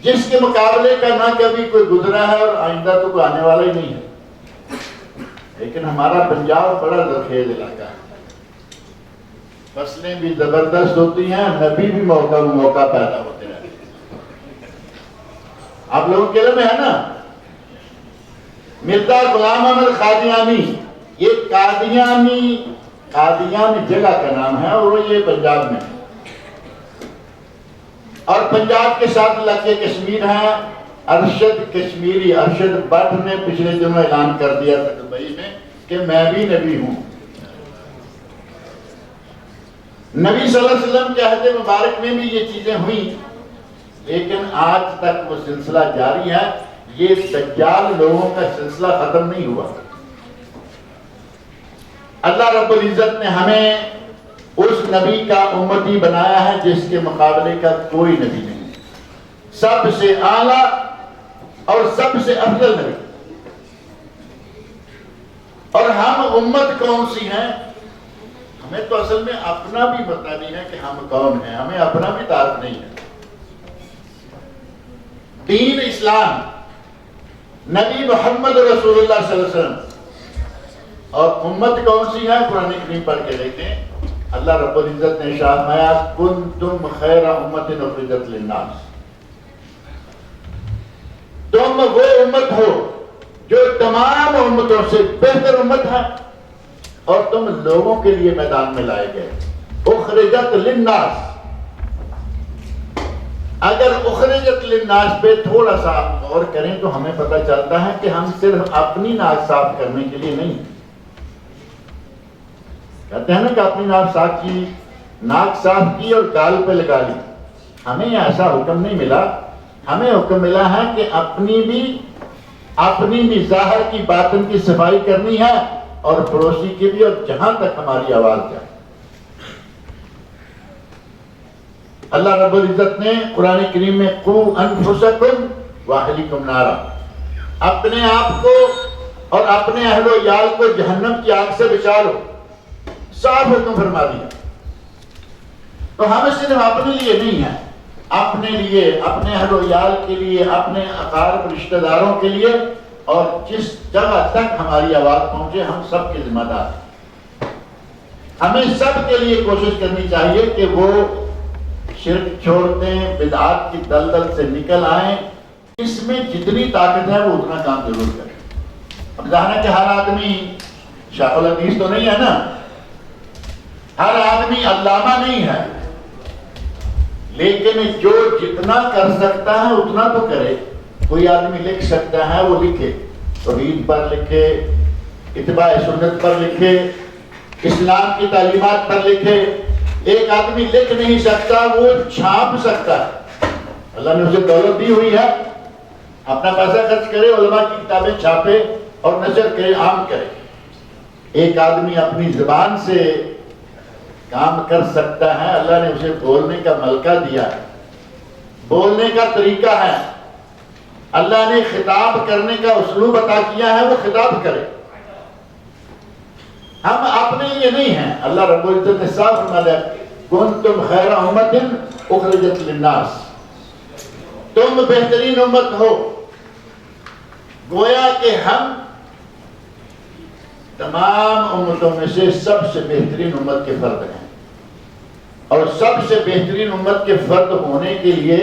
جس کے مقابلے کا نہ کبھی کوئی گزرا ہے اور آئندہ تو کوئی آنے والا ہی نہیں ہے۔ لیکن ہمارا پنجاب بڑا زرخیز علاقہ ہے، فصلیں بھی زبردست ہوتی ہیں، نبی بھی موقع پیدا ہوتے ہیں۔ آپ لوگوں کے علم میں ہے نا، مرزا غلام احمد قادیانی، یہ قادیان جگہ کا نام ہے اور یہ پنجاب میں ہے، اور پنجاب کے ساتھ علاقے کشمیر ہے۔ ارشد کشمیری، ارشد بٹ نے پچھلے دنوں اعلان کر دیا تھا دبئی میں کہ میں بھی نبی ہوں۔ نبی صلی اللہ علیہ وسلم کے عہد مبارک میں بھی یہ چیزیں ہوئیں، لیکن آج تک وہ سلسلہ جاری ہے۔ یہ دجال لوگوں کا سلسلہ ختم نہیں ہوا۔ اللہ رب العزت نے ہمیں اس نبی کا امتی بنایا ہے جس کے مقابلے کا کوئی نبی نہیں، سب سے اعلیٰ اور سب سے افضل نبی۔ اور ہم امت کون سی ہیں؟ ہمیں تو اصل میں اپنا بھی پتہ نہیں ہے کہ ہم کون ہیں، ہمیں اپنا بھی تعارف نہیں ہے۔ دین اسلام، نبی محمد رسول اللہ صلی اللہ علیہ وسلم، اور امت کون سی ہے؟ قرآن کریم پڑھ کے دیکھیں، اللہ رب العزت نے ارشاد فرمایا کنتم خیر امت اخرجت للناس، تم وہ امت ہو جو تمام امتوں سے بہتر امت ہے اور تم لوگوں کے لیے میدان میں لائے گئے۔ اخرجت للناس، اگر اخرجت للناس پہ تھوڑا سا غور کریں تو ہمیں پتہ چلتا ہے کہ ہم صرف اپنی ناک صاف کرنے کے لیے نہیں، کہتے ہیں نا کہ اپنی ناک صاف کی اور گال پہ لگا لی، ہمیں ایسا حکم نہیں ملا، ہمیں حکم ملا ہے کہ اپنی بھی ظاہر کی باطن کی صفائی کرنی ہے اور پڑوسی کی بھی، اور جہاں تک ہماری آواز جائے۔ اللہ رب العزت نے قرآن کریم میں قُوا أَنفُسَكُمْ وَأَهْلِكُمْ نَارًا، اپنے آپ کو اور اپنے اہل و عیال کو جہنم کی آگ سے بچا لو، صاف حکم فرما دیا۔ تو ہمیں صرف اپنے لیے نہیں ہے، اپنے لیے، اپنے اہل و عیال کے لیے، اپنے اقارب رشتہ داروں کے لیے، اور جس جگہ تک ہماری آواز پہنچے ہم سب کے ذمہ دار ہیں۔ ہمیں سب کے لیے کوشش کرنی چاہیے کہ وہ شرک چھوڑ دیں، بدعات کی دلدل سے نکل آئیں، اس میں جتنی طاقت ہے وہ اتنا کام ضرور کریں۔ اب ظاہر ہے کہ ہر آدمی شیخ الحدیث تو نہیں ہے نا، ہر آدمی علامہ نہیں ہے، لیکن جو جتنا کر سکتا ہے اتنا تو کرے۔ کوئی آدمی لکھ سکتا ہے وہ لکھے، توحید پر لکھے، اتباع سنت پر لکھے، اسلام کی تعلیمات پر لکھے۔ ایک آدمی لکھ نہیں سکتا، وہ چھاپ سکتا ہے، اللہ نے اسے دولت دی ہوئی ہے، اپنا پیسہ خرچ کرے، علماء کی کتابیں چھاپے اور نشر کرے، عام کرے۔ ایک آدمی اپنی زبان سے کام کر سکتا ہے، اللہ نے اسے بولنے کا ملکہ دیا ہے، بولنے کا طریقہ ہے، اللہ نے خطاب کرنے کا اسلوب عطا کیا ہے، وہ خطاب کرے۔ ہم اپنے لیے نہیں ہیں، اللہ رب العزت نے صاف فرمایا کنتم خیر امت اخرجت للناس، تم بہترین امت ہو۔ گویا کہ ہم تمام امتوں میں سے سب سے بہترین امت کے فرد ہیں، اور سب سے بہترین امت کے فرد ہونے کے لیے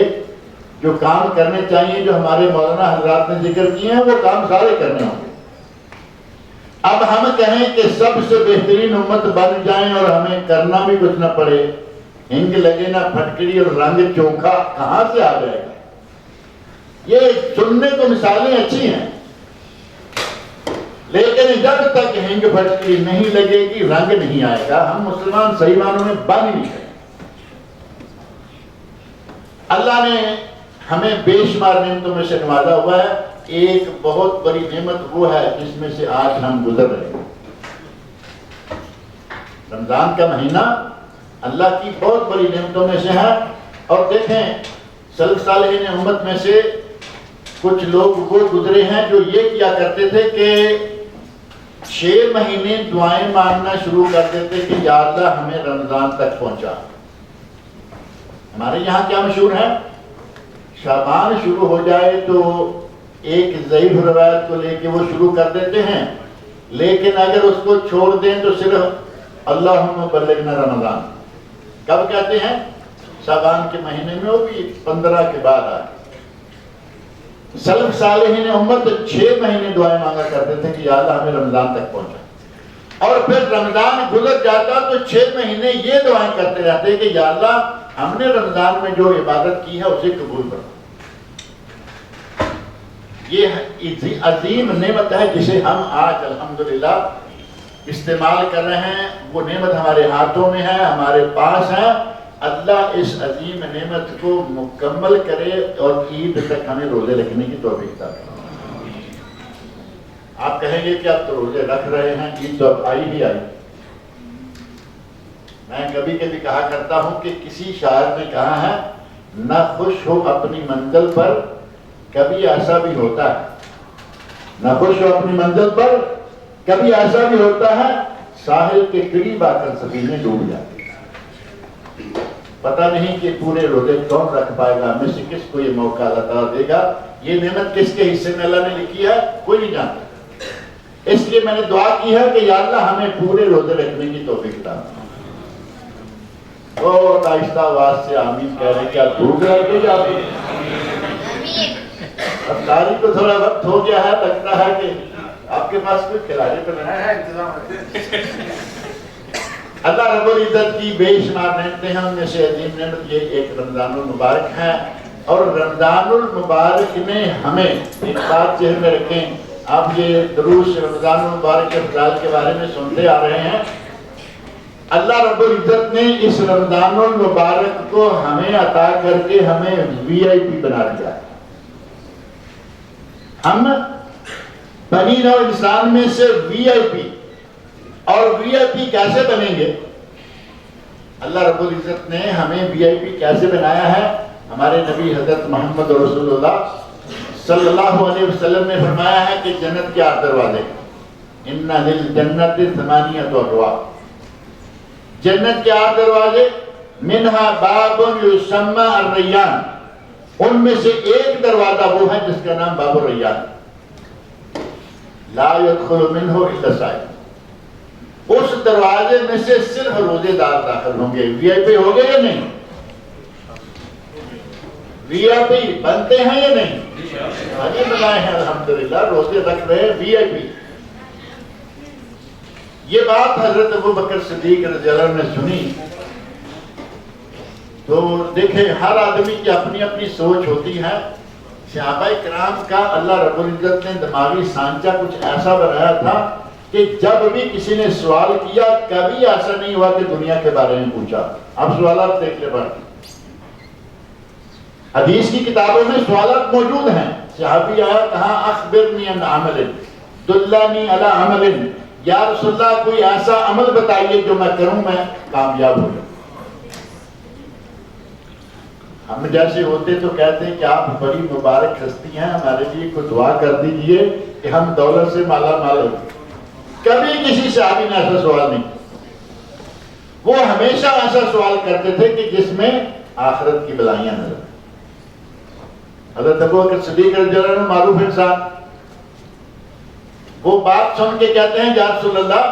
جو کام کرنے چاہیے، جو ہمارے مولانا حضرات نے ذکر کیے ہیں، وہ کام سارے کرنے ہوں گے۔ اب ہم کہیں کہ سب سے بہترین امت بن جائیں اور ہمیں کرنا بھی کچھ نہ پڑے، ہنگ لگے نہ پھٹکڑی اور رنگ چوکھا، کہاں سے آ جائے گا؟ یہ سننے کو مثالیں اچھی ہیں، لیکن جب تک ہنگ پھٹکڑی نہیں لگے گی، رنگ نہیں آئے گا، ہم مسلمان صحیح معنوں میں بن ہی نہیں سکتے۔ اللہ نے ہمیں بے شمار نعمتوں میں سے نوازا ہوا ہے، ایک بہت بڑی نعمت وہ ہے جس میں سے آج ہم گزر رہے ہیں۔ رمضان کا مہینہ اللہ کی بہت بڑی نعمتوں میں سے ہے، اور دیکھیں سلف صالحین امت میں سے کچھ لوگ وہ گزرے ہیں جو یہ کیا کرتے تھے کہ 6 مہینے دعائیں مانگنا شروع کر دیتے کہ یا اللہ ہمیں رمضان تک پہنچا۔ ہمارے یہاں کیا مشہور ہے، شعبان شروع ہو جائے تو ایک ضعیف روایت کو لے کے وہ شروع کر دیتے ہیں، لیکن اگر اس کو چھوڑ دیں تو صرف اللہم بلغنا رمضان کب کہتے ہیں؟ شعبان کے مہینے میں، وہ بھی 15 کے بعد آئے۔ سلف صالحین امت 6 مہینے دعائیں مانگا کرتے تھے کہ یا اللہ ہمیں رمضان تک پہنچا، اور پھر رمضان گزر جاتا تو 6 مہینے یہ دعائیں کرتے رہتے کہ یا اللہ ہم نے رمضان میں جو عبادت کی ہے اسے قبول کرو۔ یہ عظیم نعمت ہے جسے ہم آج الحمدللہ استعمال کر رہے ہیں، وہ نعمت ہمارے ہاتھوں میں ہے، ہمارے پاس ہے۔ اللہ اس عظیم نعمت کو مکمل کرے اور عید تک ہمیں روزے رکھنے کی توفیق عطا کرے۔ آپ کہیں گے کہ آپ تو روزے رکھ رہے ہیں، عید تو اب آئی ہی آئی۔ میں کبھی کبھی کہا کرتا ہوں کہ کسی شاعر نے کہا ہے، نہ خوش ہو اپنی منزل پر کبھی ایسا بھی ہوتا ہے، نہ خوش ہو اپنی منزل پر کبھی ایسا بھی ہوتا ہے، ساحل کے قریب آ کر سفینے ڈوب جاتے۔ پتہ نہیں کہ پورے روزے کون رکھ پائے گا، ہمیں سے کس کو یہ موقع اللہ تعالیٰ دے گا، یہ نعمت کس کے حصے میں اللہ نے لکھی ہے کوئی نہیں جانتا۔ اس لیے میں نے دعا کی ہے کہ یا اللہ ہمیں پورے روزے رکھنے کی توفیق عطا فرما۔ بہت آہستہ آواز سے آمین کہہ رہے ہیں کہ آپ بھوک رہے تھے یا اب تاریخ کو تھوڑا وقت ہو گیا ہے، لگتا ہے کہ آپ کے پاس کوئی کھلاڑی تو نہیں ہے۔ اللہ رب العزت کی بے شمار نعمتیں ہیں، ان میں سے عظیم نعمت یہ ایک رمضان المبارک ہے۔ اور رمضان المبارک نے ہمیں ایک بات ذہن میں رکھیں، آپ یہ دروس رمضان المبارک کے فضائل کے بارے میں سنتے آ رہے ہیں، اللہ رب العزت نے اس رمضان المبارک کو ہمیں عطا کر کے ہمیں وی آئی پی بنا دیا ہے۔ ہم بنی نوع انسان میں سے وی آئی پی، اور وی آئی پی کیسے بنیں گے؟ اللہ رب العزت نے ہمیں وی آئی پی کیسے بنایا ہے؟ ہمارے نبی حضرت محمد رسول اللہ صلی اللہ علیہ وسلم نے فرمایا ہے کہ جنت کے 8 دروازے، ان للجنت 8 ابواب، جنت کے 8 دروازے، منہا باب یسمى الریان، ان میں سے ایک دروازہ وہ ہے جس کا نام باب الریان، لا يدخل منہ الا الصائم، اس دروازے میں سے صرف روزے دار داخل ہوں گے۔ وی آئی پی ہو گئے یا نہیں؟ وی آئی پی بنتے ہیں یا نہیں؟ آگے بنائے ہیں الحمدللہ، روزے رکھ رہے ہیں، وی آئی پی۔ یہ بات حضرت ابو بکر صدیق رضی اللہ عنہ نے سنی تو دیکھیں ہر آدمی کی اپنی اپنی سوچ ہوتی ہے، صحابہ کرام کا اللہ رب العزت نے دماغی سانچہ کچھ ایسا بنایا تھا کہ جب بھی کسی نے سوال کیا کبھی ایسا نہیں ہوا کہ دنیا کے بارے میں پوچھا۔ اب سوالات دیکھ لے بڑھ، حدیث کی کتابوں میں سوالات موجود ہیں۔ صحابی آیا کہا اخبرنی عن عمل دلنی علی عمل، یا رسول اللہ کوئی ایسا عمل بتائیے جو میں کروں میں کامیاب ہو جاؤں۔ ہم جیسے ہوتے تو کہتے ہیں کہ آپ بڑی مبارک ہستی ہیں، ہمارے لیے کوئی دعا کر دیجئے کہ ہم دولت سے مالا مال ہو۔ کبھی کسی صحابی نے ایسا سوال نہیں، وہ ہمیشہ ایسا سوال کرتے تھے کہ جس میں آخرت کی بلائیاں نظر۔ حضرت ابو بکر صدیق رضی اللہ عنہ معروف انسان، وہ بات سن کے کہتے ہیں یا رسول اللہ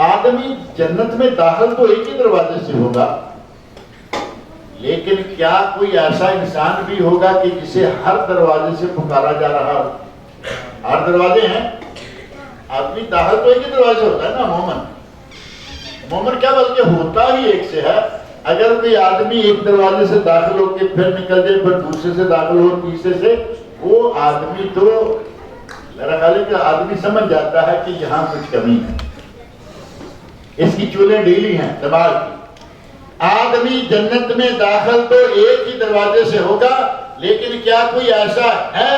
آدمی جنت میں داخل تو ایک ہی دروازے سے ہوگا، لیکن کیا کوئی ایسا انسان بھی ہوگا کہ جسے ہر دروازے سے پکارا جا رہا ہو؟ 8 دروازے ہیں، آدمی داخل تو ایک ہی دروازے سے ہوتا ہے نا مومن کیا بلکہ ہوتا ہی ایک سے ہے۔ اگر کوئی آدمی ایک دروازے سے داخل ہو کے پھر نکل جائے، پھر دوسرے سے داخل ہو، تیسرے سے، وہ آدمی تو میرا خیال ہے کہ آدمی سمجھ جاتا ہے کہ یہاں کچھ کمی ہے، اس کی چولیں ڈھیلی ہیں دماغ کی۔ آدمی جنت میں داخل تو ایک ہی دروازے سے ہوگا، لیکن کیا کوئی ایسا ہے،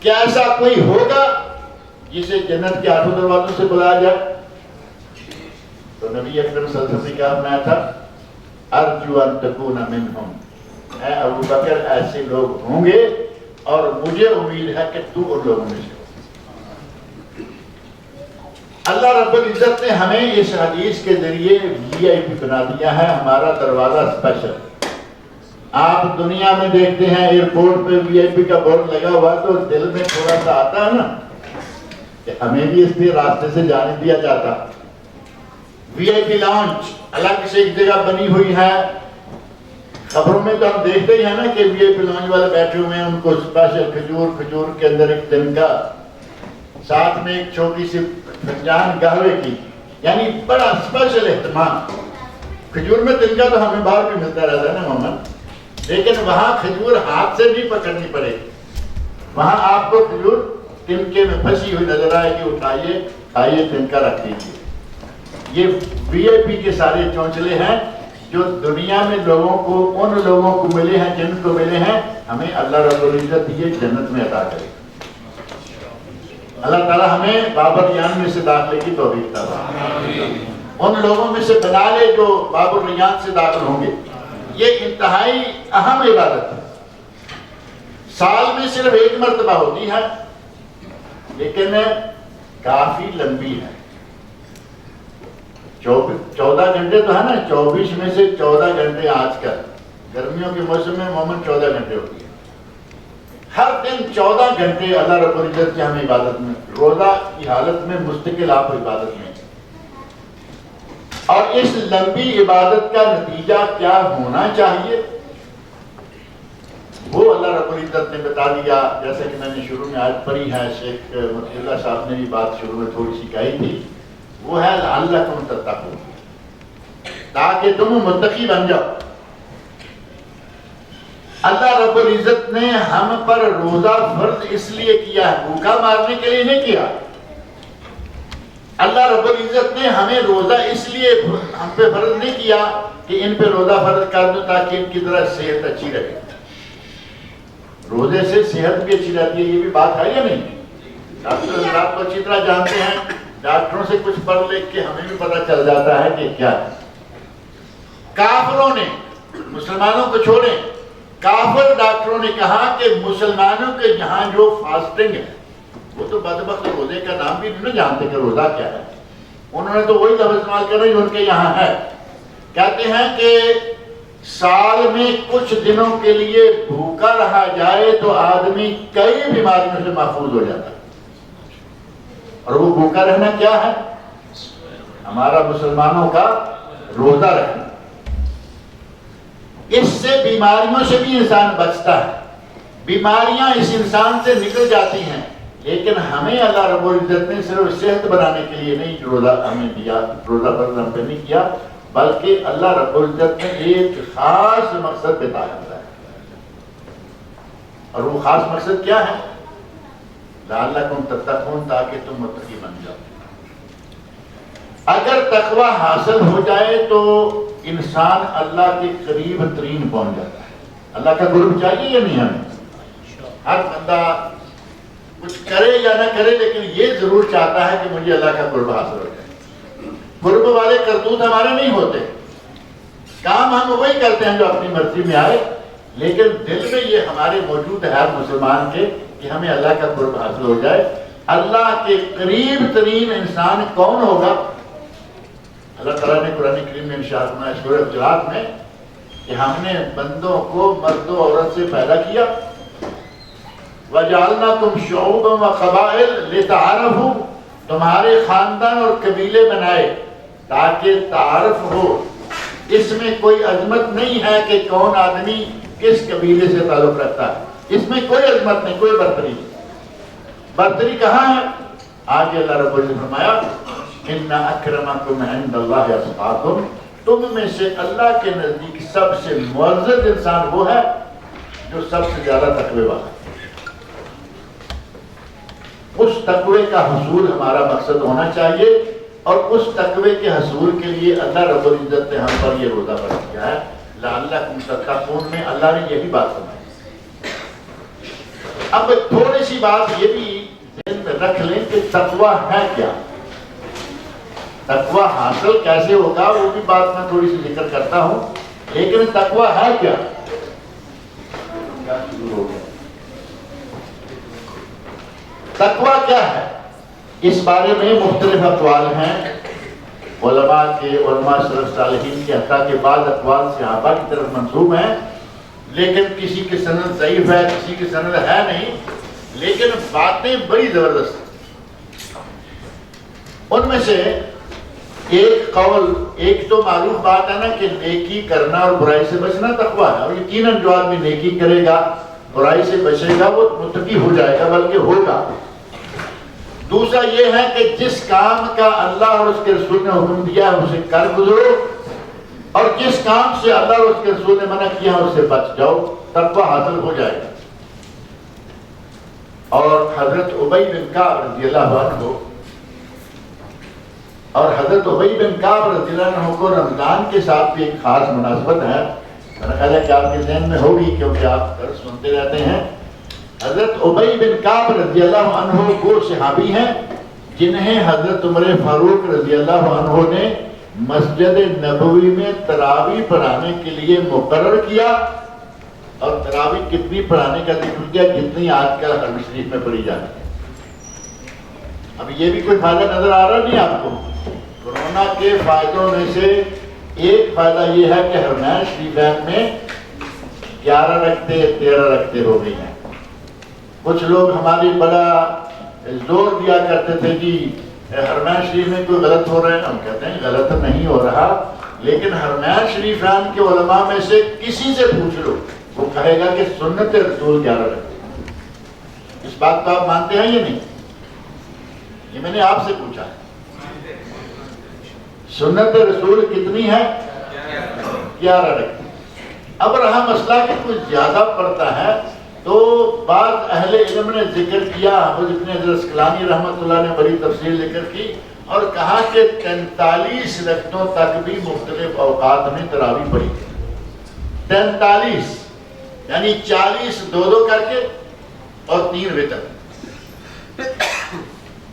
کیا ایسا کوئی ہوگا جسے جنت کے 8 دروازوں سے بلایا جائے؟ تو نبی اکرم صلی اللہ علیہ وسلم نے کہا فرمایا تھا ارجو ان تکون منہم، اے ابو بکر ایسے لوگ ہوں گے اور مجھے امید ہے کہ تو ان لوگوں میں سے ہو۔ اللہ رب العزت نے ہمیں اس حدیث کے ذریعے وی آئی پی بنا دیا ہے، ہمارا دروازہ اسپیشل۔ آپ دنیا میں دیکھتے ہیں ایئرپورٹ پہ وی آئی پی کا بورڈ لگا ہوا تو دل میں تھوڑا سا آتا ہے نا کہ ہمیں بھی اس کے راستے سے جانے دیا جاتا۔ وی آئی پی لاؤنج الگ سے ایک جگہ بنی ہوئی ہے، خبروں میں تو ہم دیکھتے ہی ہیں نا کہ وی آئی پی لاؤنج والے بیٹھے ہوئے ہیں، ان کو اسپیشل کھجور کے اندر ایک تنکا، ساتھ میں ایک چھوٹی سی فنجان قہوے کی، یعنی بڑا اسپیشل اہتمام۔ کھجور میں تنکا تو ہمیں باہر بھی ملتا رہتا ہے نا محمد، لیکن وہاں کھجور ہاتھ سے بھی پکڑنی پڑے، وہاں آپ کو کھجور تنکے میں پھنسی ہوئی نظر آئے کہ اٹھائیے کھائیے تنکا رکھ دیجیے۔ یہ وی آئی پی کے سارے چونچلے ہیں جو دنیا میں لوگوں کو، ان لوگوں کو ملے ہیں جن کو ملے ہیں، ہمیں اللہ رب العزت یہ جنت میں عطا کرے۔ اللہ تعالیٰ ہمیں باب الریان میں سے داخلے کی توفیق عطا فرمائے، ان لوگوں میں سے بنا لے جو باب الریان سے داخل ہوں گے۔ یہ انتہائی اہم عبادت ہے، سال میں صرف ایک مرتبہ ہوتی ہے، لیکن کافی لمبی ہے۔ 14 گھنٹے تو ہے نا، 24 میں سے 14 گھنٹے آج کل گرمیوں کے موسم میں عموماً 14 گھنٹے ہوتی ہے۔ ہر دن 14 گھنٹے اللہ رب العزت کی ہمیں عبادت میں، روزہ کی حالت میں مستقل آپ عبادت میں، اور اس لمبی عبادت کا نتیجہ کیا ہونا چاہیے وہ اللہ رب العزت نے بتا دیا۔ جیسا کہ میں نے شروع میں آیت پڑھی ہے، شیخ مطیع اللہ صاحب نے بھی بات شروع میں تھوڑی سی کہی تھی، وہ ہے لعلکم تتقون، تاکہ تم متقی بن جاؤ۔ اللہ رب العزت نے ہم پر روزہ فرض اس لیے کیا ہے، بھوکا مارنے کے لیے نہیں کیا۔ اللہ رب العزت نے ہمیں روزہ اس لیے ہم پہ فرض نہیں کیا کہ ان پہ روزہ فرض کر دو تاکہ ان کی طرح صحت اچھی رہے۔ روزے سے صحت بھی اچھی رہتی ہے، یہ بھی بات ہے یا نہیں؟ ڈاکٹر حضرات کو اچھی طرح جانتے ہیں، ڈاکٹروں سے کچھ پڑھ لکھ کے ہمیں بھی پتہ چل جاتا ہے کہ کیا ہے۔ کافروں نے، مسلمانوں کو چھوڑیں، کافر ڈاکٹروں نے کہا کہ مسلمانوں کے یہاں جو فاسٹنگ ہے وہ تو بدبخت روزے کا نام بھی نہیں جانتے کہ روزہ کیا ہے، انہوں نے تو وہی لفظ استعمال کرنا جو ان کے یہاں ہے۔ کہتے ہیں کہ سال میں کچھ دنوں کے لیے بھوکا رہا جائے تو آدمی کئی بیماریوں سے محفوظ ہو جاتا ہے، اور وہ بھوکا رہنا کیا ہے؟ ہمارا مسلمانوں کا روزہ رکھنا۔ اس سے بیماریوں سے بھی انسان بچتا ہے، بیماریاں اس انسان سے نکل جاتی ہیں، لیکن ہمیں اللہ رب العزت نے صرف صحت بنانے کے لیے نہیں روزہ ہمیں دیا، روزہ فرض ہم پہ نہیں کیا، بلکہ اللہ رب العزت نے ایک خاص مقصد بتایا ہے، اور وہ خاص مقصد کیا ہے؟ لعلکم تتقون، تاکہ تم متقی بن جاؤ۔ اگر تقوی حاصل ہو جائے تو انسان اللہ کے قریب ترین پہنچ جاتا ہے۔ اللہ کا قرب چاہیے یا نہیں ہمیں؟ ہر بندہ کچھ کرے یا نہ کرے لیکن یہ ضرور چاہتا ہے کہ مجھے اللہ کا قرب حاصل ہو جائے۔ قرب والے کرتوت ہمارے نہیں ہوتے، کام ہم وہی کرتے ہیں جو اپنی مرضی میں آئے، لیکن دل میں یہ ہمارے موجود ہے ہر مسلمان کے کہ ہمیں اللہ کا قرب حاصل ہو جائے۔ اللہ کے قریب ترین انسان کون ہوگا؟ اللہ تعالیٰ نے قرآن کریم میں ارشاد فرمایا سورہ حجرات میں کہ ہم نے بندوں کو مرد و عورت سے پیدا کیا، وَجَعَلْنَاكُمْ شُعُوبًا وَقَبَائِلَ لِتَعَارَفُوا، تمہارے خاندان اور قبیلے بنائے تاکہ تعارف ہو۔ اس میں کوئی عظمت نہیں ہے کہ کون آدمی کس قبیلے سے تعلق رکھتا ہے، اس میں کوئی عظمت نہیں، کوئی برتری نہیں۔ برتری کہاں ہے؟ آگے اللہ رب العزت نے فرمایا ان اکرمکم عند اللہ اتقاکم، تم میں سے اللہ کے نزدیک سب سے معزز انسان وہ ہے جو سب سے زیادہ تقوی والا ہے۔ اس تقوی کا حصول ہمارا مقصد ہونا چاہیے، اور اس تقوی کے حصول کے لیے اللہ رب العزت نے ہم پر یہ روزہ فرض کیا ہے۔ لعلکم تتقون میں اللہ نے یہی بات فرمائی۔ اب تھوڑی سی بات یہ بھی ذہن میں رکھ لیں کہ تقوی ہے کیا، تقوی حاصل کیسے ہوگا، وہ بھی بات میں تھوڑی سی ذکر کرتا ہوں، لیکن تقوی ہے کیا؟ تقوی کیا ہے؟ اس بارے میں مختلف اقوال ہیں علماء سلف صالحین کے، حتیٰ کہ بعض اقوال صحابہ کی طرف منسوب ہیں، لیکن کسی کی سند ضعیف ہے، کسی کی سند ہے نہیں، لیکن باتیں بڑی زبردست ہیں۔ ان میں سے ایک قول، ایک تو معروف بات ہے نا کہ نیکی کرنا اور برائی سے بچنا تقوی ہے، اور یقیناً جو آدمی نیکی کرے گا، برائی سے بچے گا، وہ متقی ہو جائے گا، بلکہ ہوگا۔ دوسرا یہ ہے کہ جس کام کا اللہ اور اس کے رسول نے حکم دیا ہے اسے کر گزرو، اور جس کام سے اللہ اور اس کے رسول نے منع کیا ہے اس سے بچ جاؤ، تقوی حاصل ہو جائے گا۔ اور حضرت ابی بن کعب رضی اللہ عنہ کو رمضان کے ساتھ بھی ایک خاص مناسبت ہے، میرا خیال ہے کہ آپ کے ذہن میں ہوگی کیونکہ آپ درس سنتے رہتے ہیں۔ حضرت ابی بن کعب رضی اللہ عنہ وہ صحابی ہیں جنہیں حضرت عمر فاروق رضی اللہ عنہ نے مسجد نبوی میں تراویح پڑھانے کے لیے مقرر کیا، اور تراویح کتنی پڑھانے کا ذکر کیا جتنی آج کل حرم شریف میں پڑھی جاتی ہے۔ اب یہ بھی کوئی فائدہ نظر آ رہا نہیں آپ کو؟ کورونا کے فائدوں میں سے ایک فائدہ یہ ہے کہ حرمین شریفین میں 11 رکعتیں 13 رکعتیں ہو گئی ہیں۔ کچھ لوگ ہماری بڑا زور دیا کرتے تھے جی حرمین شریف میں کوئی غلط ہو رہا ہے، ہم کہتے ہیں غلط نہیں ہو رہا، لیکن حرمین شریفین کے علماء میں سے کسی سے پوچھ لو، وہ کہے گا کہ سنت رسول 11 رکعتیں۔ اس بات کو آپ مانتے ہیں یا نہیں؟ یہ میں نے آپ سے پوچھا ہے، سنت رسول کتنی ہے؟ 11 رکعتیں۔ اب رہا مسئلہ کہ کچھ زیادہ پڑتا ہے تو بعض اہل علم نے ذکر کیا، حافظ ابن حجر اسقلانی رحمۃ اللہ نے بڑی تفصیل ذکر کی اور کہا کہ 43 رکعتوں تک بھی مختلف اوقات میں تراویح پڑھی، 43 یعنی 40 دو کر کے اور 3 وتر،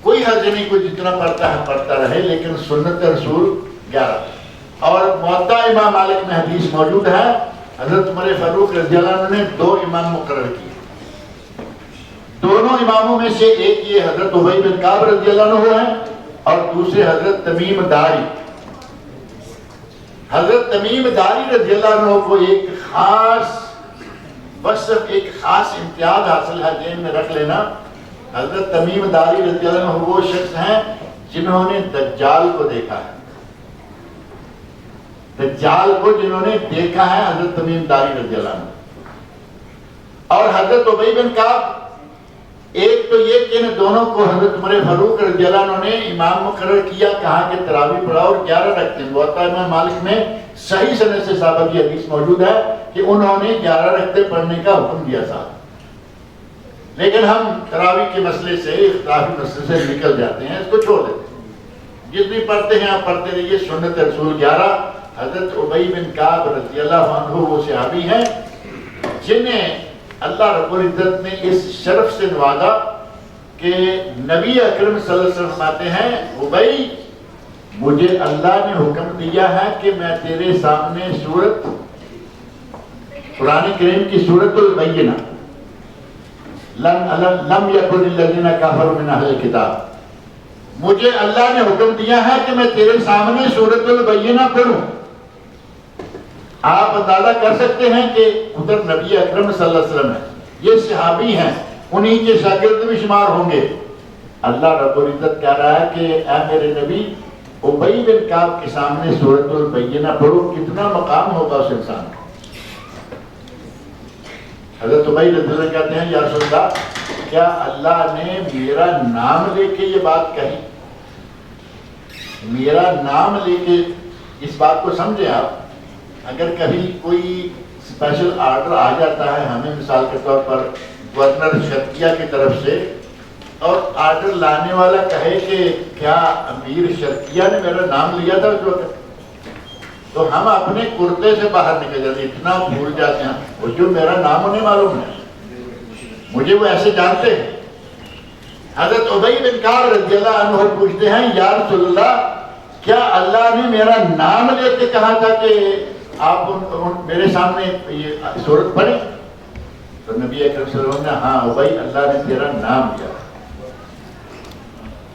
کوئی حرج نہیں، کوئی جتنا پڑھتا ہے پڑھتا رہے، لیکن سنت رسول 11۔ اور موطا امام مالک میں حدیث موجود ہے، حضرت عمر فاروق رضی اللہ عنہ نے 2 امام مقرر کیے، دونوں اماموں میں سے ایک یہ حضرت ابی بن کعب رضی اللہ عنہ ہیں اور دوسرے حضرت تمیم داری۔ حضرت تمیم داری رضی اللہ عنہ کو ایک خاص وصف، ایک خاص امتیاز حاصل ہے، ذہن میں رکھ لینا۔ حضرت تمیم داری رضی اللہ عنہ وہ شخص ہیں جنہوں نے دجال کو دیکھا ہے، دجال کو جنہوں نے دیکھا ہے حضرت تمیم داری رضی اللہ عنہ۔ اور حضرت ابی بن کعب، ایک تو یہ کہ ان دونوں کو حضرت عمر فاروق رضی اللہ عنہ نے امام مقرر کیا، کہا کہ تراویح پڑھاؤ اور 11 رکھتے ہیں۔ موطا امام مالک میں صحیح سند سے ثابت یہ حدیث موجود ہے کہ انہوں نے 11 رکعتیں پڑھنے کا حکم دیا تھا۔ لیکن ہم تراویح کے مسئلے سے، اختلافی مسئلے سے نکل جاتے ہیں، اس کو چھوڑ دیتے ہیں، جتنی پڑھتے ہیں آپ پڑھتے رہیے۔ سنت رسول 11۔ حضرت ابی بن کعب رضی اللہ عنہ وہ صحابی ہیں جنہیں اللہ رب العزت نے اس شرف سے نوازا کہ نبی اکرم صلی اللہ علیہ وسلم فرماتے ہیں، ابی مجھے اللہ نے حکم دیا ہے کہ میں تیرے سامنے سورت، قرآن کریم کی سورت البینہ، لم یکن الذین کفروا من اہل الکتاب، مجھے اللہ نے حکم دیا ہے کہ میں تیرے سامنے سورت البینہ پڑھوں۔ آپ اندازہ کر سکتے ہیں کہ ادھر نبی اکرم صلی اللہ علیہ وسلم ہے، یہ صحابی ہیں، انہی کے شاگرد بھی شمار ہوں گے۔ اللہ رب العزت کہہ رہا ہے کہ اے میرے نبی، ابی بن کعب کے سامنے سورت البینہ پڑھو، کتنا مقام ہوگا اس انسان کا۔ حضرت ابی رضی اللہ کہتے ہیں، یا رسول اللہ، کیا اللہ نے میرا نام لے کے یہ بات کہی؟ میرا نام لے کے، اس بات کو سمجھے آپ، اگر کبھی کوئی اسپیشل آرڈر آ جاتا ہے ہمیں، مثال کے طور پر گورنر شرقیہ کی طرف سے، اور آرڈر لانے والا کہے کہ کیا امیر شرقیہ نے میرا نام لیا تھا اس وقت، تو ہم اپنے کرتے سے باہر نکل جاتے ہیں، اتنا بھول جاتے ہیں، وہ جو میرا نام انہیں معلوم ہے، مجھے وہ ایسے جانتے ہیں۔ حضرت ابی بن کعب رضی اللہ عنہ پوچھتے ہیں، یا رسول اللہ، کیا اللہ نے میرا نام لے کے کہا تھا کہ آپ میرے سامنے یہ سورت پڑھیں؟ تو نبی اکرم صلی اللہ علیہ وسلم نے، ہاں ابی، اللہ نے تیرا نام لیا۔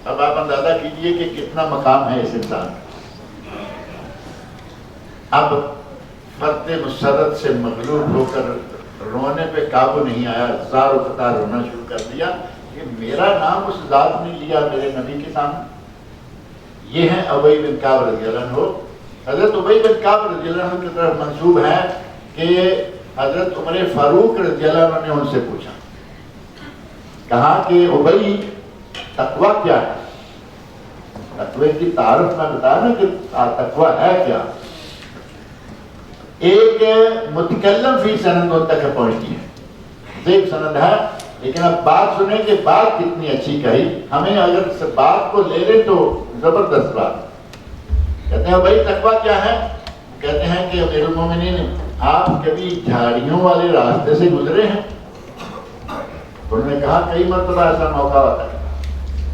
اب آپ اندازہ کیجئے کہ کتنا مقام ہے اس انسان۔ اب فرد مسرت سے مغلوب ہو کر رونے پہ قابو نہیں آیا، زار و قطار رونا شروع کر دیا کہ میرا نام اس ذات نے لیا میرے نبی کے سامنے۔ یہ ہیں ابی بن کعب رضی اللہ عنہ۔ حضرت ابی بن کعب رضی اللہ عنہ کی طرف منسوب ہے کہ حضرت عمر فاروق رضی اللہ عنہ نے ان سے پوچھا، کہا کہ ابی، تقوی کیا ہے؟ تقوی کی تعارف میں بتایا نا کہ تقوی ہے کیا؟ ایک متکلم فی سند ان تک پہنچتی ہے، ایک سند ہے، لیکن اب بات سنیں کہ بات کتنی اچھی کہی۔ ہمیں اگر بات کو لے لیں تو زبردست بات۔ کہتے ہیں بھائی تقویٰ کیا ہے؟ کہتے ہیں کہ امیر المومنین، آپ کبھی جھاڑیوں والے راستے سے گزرے ہیں؟ انہوں نے کہا کئی مرتبہ ایسا موقع ہوتا ہے،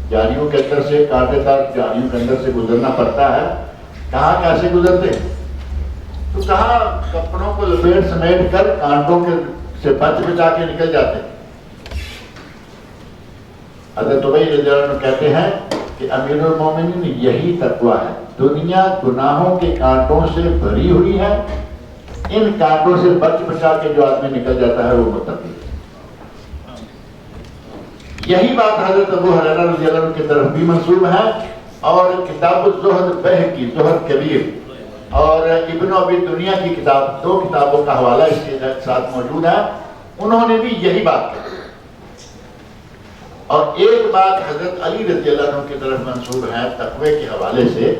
جھاڑیوں کے اندر سے، کانٹے دار جھاڑیوں کے اندر سے گزرنا پڑتا ہے۔ کہاں کیسے گزرتے؟ تو کہا کپڑوں کو لپیٹ سمیٹ کر کانٹوں کے سے بچ بچا کے نکل جاتے۔ حضرت ابی رضی اللہ عنہ کہتے ہیں کہ امیر المومنین یہی تقویٰ ہے، دنیا گناہوں کے کانٹوں سے بھری ہوئی ہے، ان کانٹوں سے بچ بچا کے جو آدمی نکل جاتا ہے وہ متقی ہے۔ یہی بات حضرت ابو ہریرہ رضی اللہ عنہ کی طرف بھی منسوب ہے، اور کتاب الزہد بہقی، زہد کبیر، اور ابن ابی دنیا کی کتاب، 2 کتابوں کا حوالہ اس کے ساتھ موجود ہے، انہوں نے بھی یہی بات کہی۔ اور ایک بات حضرت علی رضی اللہ عنہ کی طرف منسوب ہے تقوی کے حوالے سے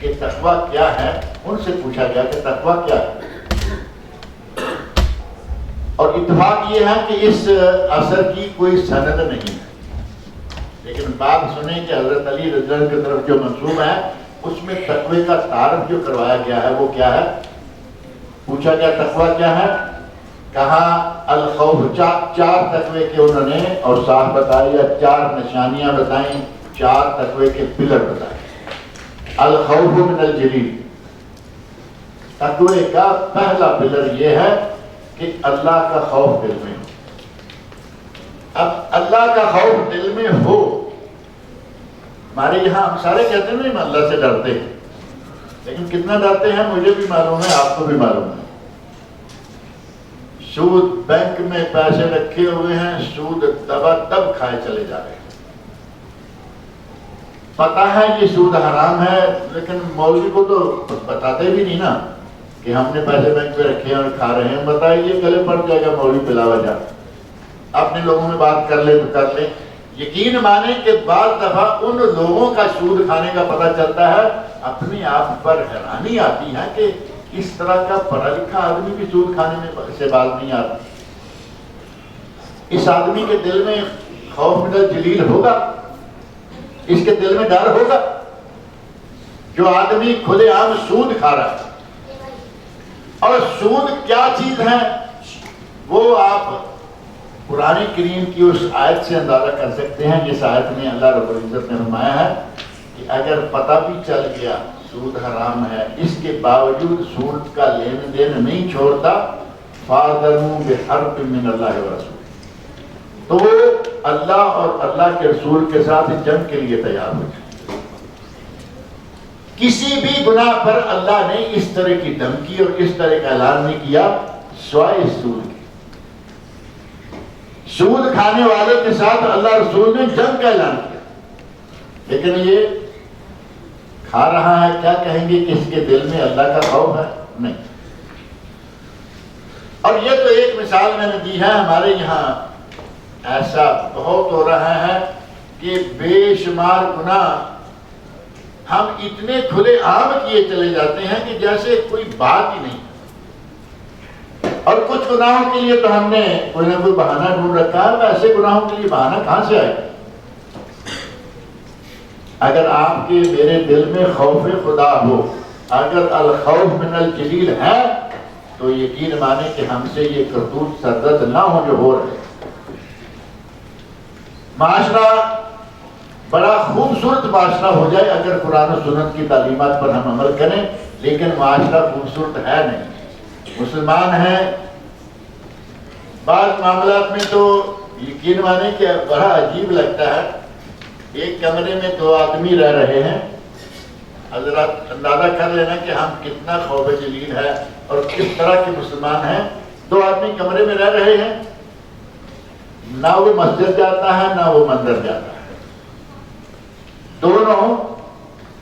کہ تقوی کیا ہے، ان سے پوچھا گیا کہ تقوی کیا ہے؟ اور اتفاق یہ ہے کہ اس اثر کی کوئی سند نہیں ہے، لیکن بات سنیں کہ حضرت علی رضی اللہ عنہ کی طرف جو منسوب ہے اس میں تقوی کا تعارف جو کروایا گیا ہے وہ کیا ہے؟ پوچھا گیا تقوی کیا ہے؟ کہا الخوف، چار تقوی کے انہوں نے اور صاحب بتائی، یا 4 نشانیاں بتائیں، 4 تقوی کے پلر بتائیں۔ الخوف من الجلیل، تقوی کا پہلا پلر یہ ہے کہ اللہ کا خوف دل میں ہو۔ اب اللہ کا خوف دل میں ہو، ہمارے یہاں ہم سارے کہتے ہیں نہیں اللہ سے ڈرتے ہیں، لیکن کتنا ڈرتے ہیں مجھے بھی معلوم ہے، آپ کو بھی معلوم ہے۔ سود بینک میں پیسے رکھے ہوئے ہیں، سود دبا دب کھائے چلے جا رہے ہیں، پتہ ہے یہ سود حرام ہے، لیکن مولوی کو تو بتاتے بھی نہیں نا کہ ہم نے پیسے بینک پہ رکھے ہیں اور کھا رہے ہیں، بتائیے گلے پڑ جائے گا مولوی پلا وجہ، اپنے لوگوں میں بات کر لیں تو کر لیں۔ یقین مانیں کہ بعض دفعہ ان لوگوں کا سود کھانے کا پتہ چلتا ہے، اپنے آپ پر حیرانی آتی ہے کہ اس طرح کا پڑھا لکھا آدمی بھی سود کھانے میں سے باز نہیں آتا۔ اس آدمی کے دل میں خوف من الجلیل ہوگا، اس کے دل میں ڈر ہوگا؟ جو آدمی کھلے عام سود کھا رہا ہے، اور سود کیا چیز ہے وہ آپ قرآن کریم کی اس آیت سے اندازہ کر سکتے ہیں، جس آیت میں اللہ رب العزت نے فرمایا ہے کہ اگر پتہ بھی چل گیا سود حرام ہے، اس کے باوجود سود کا لین دین نہیں چھوڑتا، فَاذَنُوا بِحَرْبٍ مِّنَ اللَّهِ وَرَسُولِهِ، تو وہ اللہ اور اللہ کے رسول کے ساتھ جنگ کے لیے تیار ہو جائے۔ کسی بھی گناہ پر اللہ نے اس طرح کی دھمکی اور اس طرح کا اعلان نہیں کیا سوائے سود کے۔ سود کھانے والے کے ساتھ اللہ رسول نے جنگ کا اعلان کیا، لیکن یہ کھا رہا ہے، کیا کہیں گے کہ اس کے دل میں اللہ کا خوف ہے؟ نہیں۔ اور یہ تو ایک مثال میں نے دی ہے، ہمارے یہاں ایسا بہت ہو رہا ہے کہ بے شمار گناہ ہم اتنے کھلے عام کیے چلے جاتے ہیں کہ جیسے کوئی بات ہی نہیں، اور کچھ گناہوں کے لیے تو ہم نے کوئی نہ کوئی بہانہ ڈھونڈ رکھا ہے، ویسے گناہوں کے لیے بہانہ کہاں سے آئے؟ اگر آپ کے میرے دل میں خوف خدا ہو، اگر الخوف من الجلیل ہے، تو یقین مانے کہ ہم سے یہ کرتوت سرزد نہ ہو جو ہو رہے۔ معاشرہ بڑا خوبصورت معاشرہ ہو جائے اگر قرآن و سنت کی تعلیمات پر ہم عمل کریں، لیکن معاشرہ خوبصورت ہے نہیں۔ مسلمان ہیں، بعض معاملات میں تو یقین مانے کہ بڑا عجیب لگتا ہے، ایک کمرے میں 2 آدمی رہ رہے ہیں، حضرات اندازہ کر لینا کہ ہم کتنا خوف جلیل ہے اور کس طرح کے مسلمان ہیں۔ 2 آدمی کمرے میں رہ رہے ہیں، نہ وہ مسجد جاتا ہے نہ وہ مندر جاتا ہے، دونوں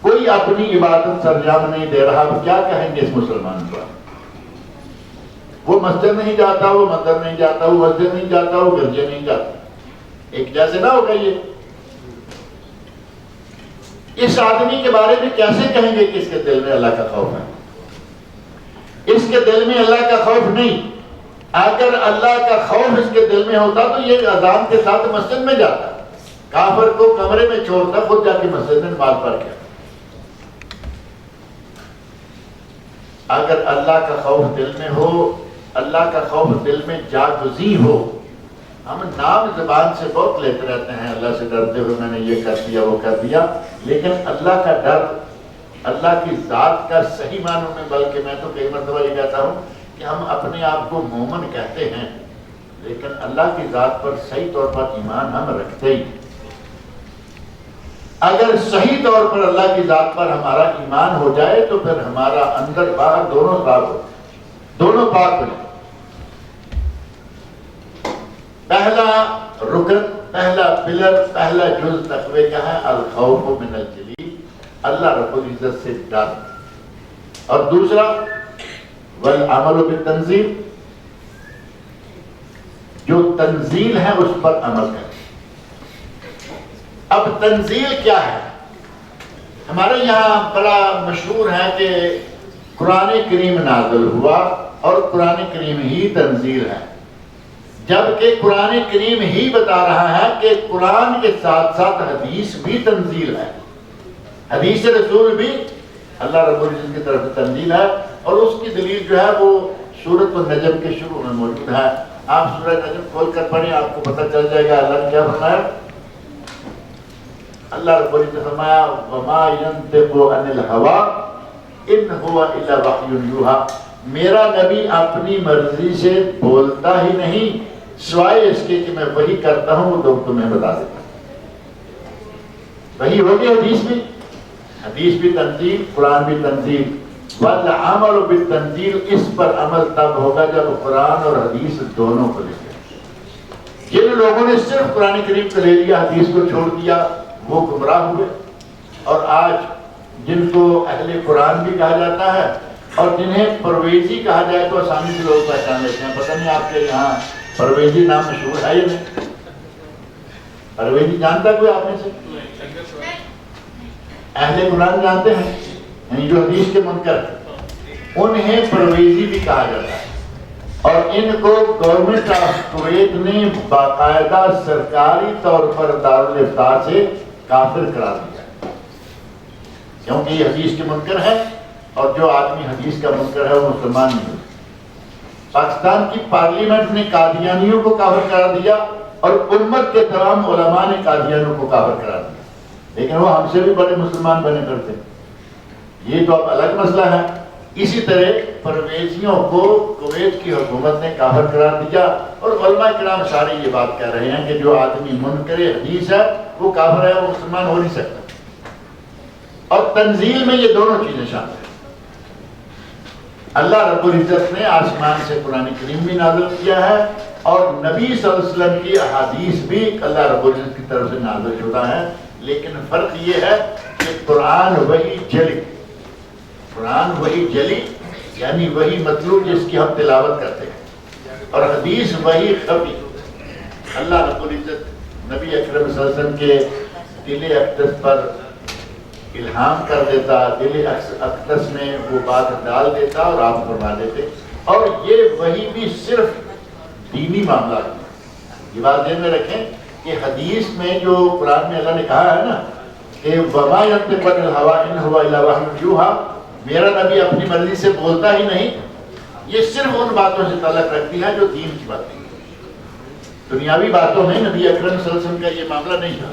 کوئی اپنی عبادت سرجام نہیں دے رہا، وہ کیا کہیں گے اس مسلمان پر؟ وہ مسجد نہیں جاتا، وہ مندر نہیں جاتا، وہ مسجد نہیں جاتا، وہ گرجے نہیں جاتا، ایک جیسے نہ ہوگا یہ؟ اس آدمی کے بارے میں کیسے کہیں گے کہ اس کے دل میں اللہ کا خوف ہے؟ اس کے دل میں اللہ کا خوف نہیں۔ اگر اللہ کا خوف اس کے دل میں ہوتا تو یہ اذان کے ساتھ مسجد میں جاتا، کافر کو کمرے میں چھوڑتا، خود جا کے مسجد میں نماز پڑھ کے۔ اگر اللہ کا خوف دل میں ہو، اللہ کا خوف دل میں جاگزی ہو، ہم نام زبان سے بہت لیتے رہتے ہیں اللہ سے ڈرتے ہوئے، میں نے یہ کر دیا وہ کر دیا، لیکن اللہ کا ڈر، اللہ کی ذات کا صحیح معنوں میں، بلکہ میں تو کئی مرتبہ یہ کہتا ہوں کہ ہم اپنے آپ کو مومن کہتے ہیں، لیکن اللہ کی ذات پر صحیح طور پر ایمان ہم رکھتے ہی۔ اگر صحیح طور پر اللہ کی ذات پر ہمارا ایمان ہو جائے تو پھر ہمارا اندر باہر دونوں پاک ہو، دونوں پاک ہو جائے۔ پہلا رکن، پہلا پلر، پہلا جز تقوی کا ہے الخوف من الجلیل، اللہ رب العزت سے ڈر، اور دوسرا والعمل بالتنزیل، جو تنزیل ہے اس پر عمل کریں۔ اب تنزیل کیا ہے؟ ہمارے یہاں بڑا مشہور ہے کہ قرآن کریم نازل ہوا اور قرآن کریم ہی تنزیل ہے، جبکہ قرآن کریم ہی بتا رہا ہے کہ قرآن کے ساتھ ساتھ حدیث بھی تنزیل ہے، حدیث رسول بھی اللہ رب العزت کی طرف سے تنزیل ہے، اور اس کی دلیل جو ہے وہ سورۃ النجم کے شروع میں موجود ہے۔ آپ سورۃ نجم کھول کر پڑھیں، آپ کو پتہ چل جائے گا اللہ نے کیا فرمایا۔ اللہ رب العزت نے فرمایا وما ينطق عن الهوى ان هو الا وحی یوحی، میرا نبی اپنی مرضی سے بولتا ہی نہیں سوائے اس کے کہ میں وحی کرتا ہوں، وہ تو تمہیں بتا دیتا ہوں۔ وحی ہوگی حدیث بھی تنزیل، قرآن بھی تنزیل، والعمل بالتنزیل، اس پر عمل تب ہوگا جب قرآن اور حدیث دونوں کو لے لیں۔ جن لوگوں نے صرف قرآن کریم کو لے لیا، حدیث کو چھوڑ دیا، وہ گمراہ ہوئے، اور آج جن کو اہل قرآن بھی کہا جاتا ہے اور جنہیں پرویزی کہا جائے تو آسانی سے لوگ پہچان لیتے ہیں۔ پتہ نہیں آپ کے یہاں پرویزی نام مشہور ہے یا نہیں؟ پرویزی جانتا کوئی آپ میں سے؟ اہل قرآن جانتے ہیں، یعنی جو حدیث کے منکر ہیں، انہیں پرویزی بھی کہا جاتا ہے، اور ان کو گورنمنٹ آف کویت نے باقاعدہ سرکاری طور پر دارالفتاء سے کافر قرار دیا، کیونکہ یہ حدیث کے منکر ہے، اور جو آدمی حدیث کا منکر ہے وہ مسلمان نہیں ہوتا۔ پاکستان کی پارلیمنٹ نے قادیانیوں کو کافر قرار دیا، اور امت کے تمام علماء نے قادیانیوں کو کافر قرار دیا، لیکن وہ ہم سے بھی بڑے مسلمان بنے کرتے ہیں، یہ تو اب الگ مسئلہ ہے۔ اسی طرح پرویزیوں کو کویت کی حکومت نے کافر قرار دیا، اور علماء کرام سارے یہ بات کہہ رہے ہیں کہ جو آدمی منکر حدیث ہے وہ کافر ہے، وہ مسلمان ہو نہیں سکتا۔ اور تنزیل میں یہ دونوں چیزیں شامل ہیں۔ اللہ رب العزت نے آسمان سے قرآن کریم بھی نازل کیا ہے، اور نبی صلی اللہ علیہ وسلم کی احادیث بھی اللہ رب العزت کی طرف سے نازل شدہ ہے، لیکن فرق یہ ہے کہ قرآن وہی جلی، قرآن وہی جلی یعنی وہی مطلوب جس کی ہم تلاوت کرتے ہیں، اور حدیث وہی خفی۔ اللہ رب العزت نبی اکرم صلی اللہ علیہ وسلم کے دل اقدس پر الہام کر دیتا، دل اقدس میں وہ بات ڈال دیتا اور آپ فرما دیتے، اور یہ وہی بھی صرف دینی معاملات۔ یہ بات ذہن میں رکھیں کہ حدیث میں جو قرآن میں اللہ نے کہا ہے نا کہ وما ينطق عن الهوى ان هو الا وحی یوحی، میرا نبی اپنی مرضی سے بولتا ہی نہیں، یہ صرف ان باتوں سے تعلق رکھتی ہے جو دین کی باتیں ہیں۔ دنیاوی باتوں میں نبی اکرم صلی اللہ علیہ وسلم کا یہ معاملہ نہیں تھا،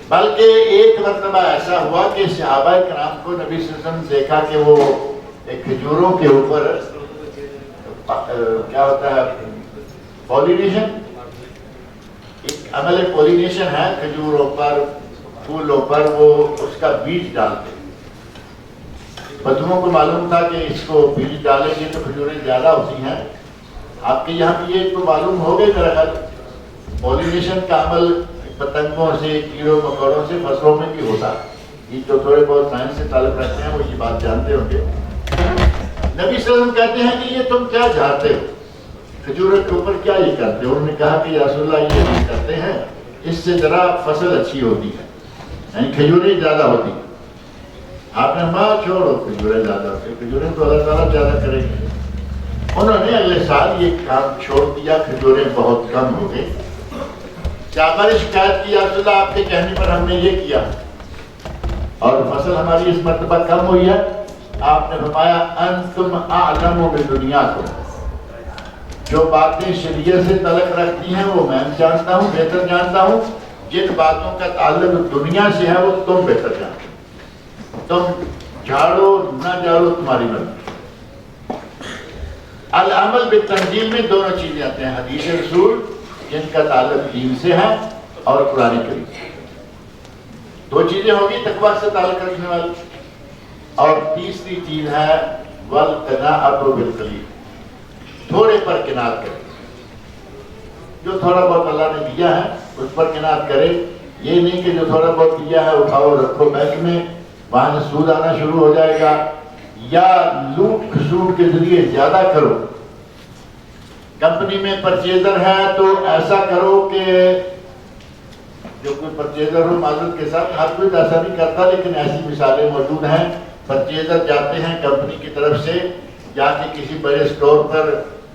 بلکہ ایک مرتبہ ایسا ہوا کہ صحابہ کرام کو نبی صلی اللہ علیہ وسلم دیکھا کہ وہ ایک کھجوروں کے اوپر کیا ہوتا ہے پولینیشن، ایک عمل پولینیشن ہے، کھجوروں پر پھولوں پر وہ اس کا بیج ڈالتے۔ بدوؤں کو معلوم تھا کہ اس کو بیج ڈالیں گے تو کھجوریں زیادہ ہوتی ہیں۔ آپ کے یہاں بھی یہ تو معلوم ہو گئے میرا خیال، پولینیشن کا عمل پتنگوں سے، کیڑوں مکوڑوں سے فصلوں میں بھی ہوتا ہے۔ یہ جو تھوڑے بہت سائنس سے تعلق رکھتے ہیں وہ یہ بات جانتے ہوں گے۔ نبی صلی اللہ علیہ وسلم کہتے ہیں کہ یہ تم کیا جانتے ہو، کھجوروں کے اوپر کیا یہ کرتے ہو؟ انہوں نے کہا کہ یا رسول اللہ یہ نہیں کرتے ہیں، اس سے ذرا فصل اچھی ہوتی ہے، یعنی کھجوریں زیادہ ہوتی ہیں۔ آپ نے ماں چھوڑو کھجوریں زیادہ ہوتی ہیں، کھجوریں تو اللہ تعالیٰ زیادہ کریں گے۔ انہوں نے اگلے سال یہ کام چھوڑ دیا، کھجوریں بہت کم ہو گئی۔ صحابہ نے شکایت کی یا رسول اللہ آپ کے کہنے پر ہم نے یہ کیا اور فصل ہماری اس مرتبہ کم ہوئی ہے۔ آپ نے فرمایا انتم اعلم بدنیاکم، جو باتیں شریعت سے تعلق رکھتی ہیں وہ میں جانتا ہوں، بہتر جانتا ہوں، جن باتوں کا تعلق دنیا سے ہے وہ تم بہتر جانتے ہو، تم جھاڑو نہ جھاڑو تمہاری مرضی۔ العمل بالتنزیل میں دونوں چیزیں آتے ہیں، حدیث رسول جن کا تعلق دین سے ہے اور قرآن کریم، دو چیزیں ہوگی تقوی سے تعلق رکھنے والی، اور تیسری چیز ہے والقناعۃ بالقلیل، تھوڑے پر قناعت کرے، جو تھوڑا بہت اللہ نے دیا ہے اس پر قناعت کرے، یہ نہیں کہ جو تھوڑا بہت دیا ہے اٹھاؤ رکھو بینک میں، وہاں سے سود آنا شروع ہو جائے گا، یا لوٹ کھسوٹ کے ذریعے زیادہ کرو۔ کمپنی میں پرچیزر ہے تو ایسا کرو کہ جو کوئی پرچیزر ہو معذرت کے ساتھ، ہر کوئی ایسا نہیں کرتا لیکن ایسی مثالیں موجود ہیں، پرچیزر جاتے ہیں کمپنی کی طرف سے جا کے کسی بڑے اسٹور پر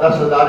10,000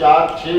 4-6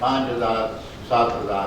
5,000, 7,000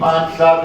5-7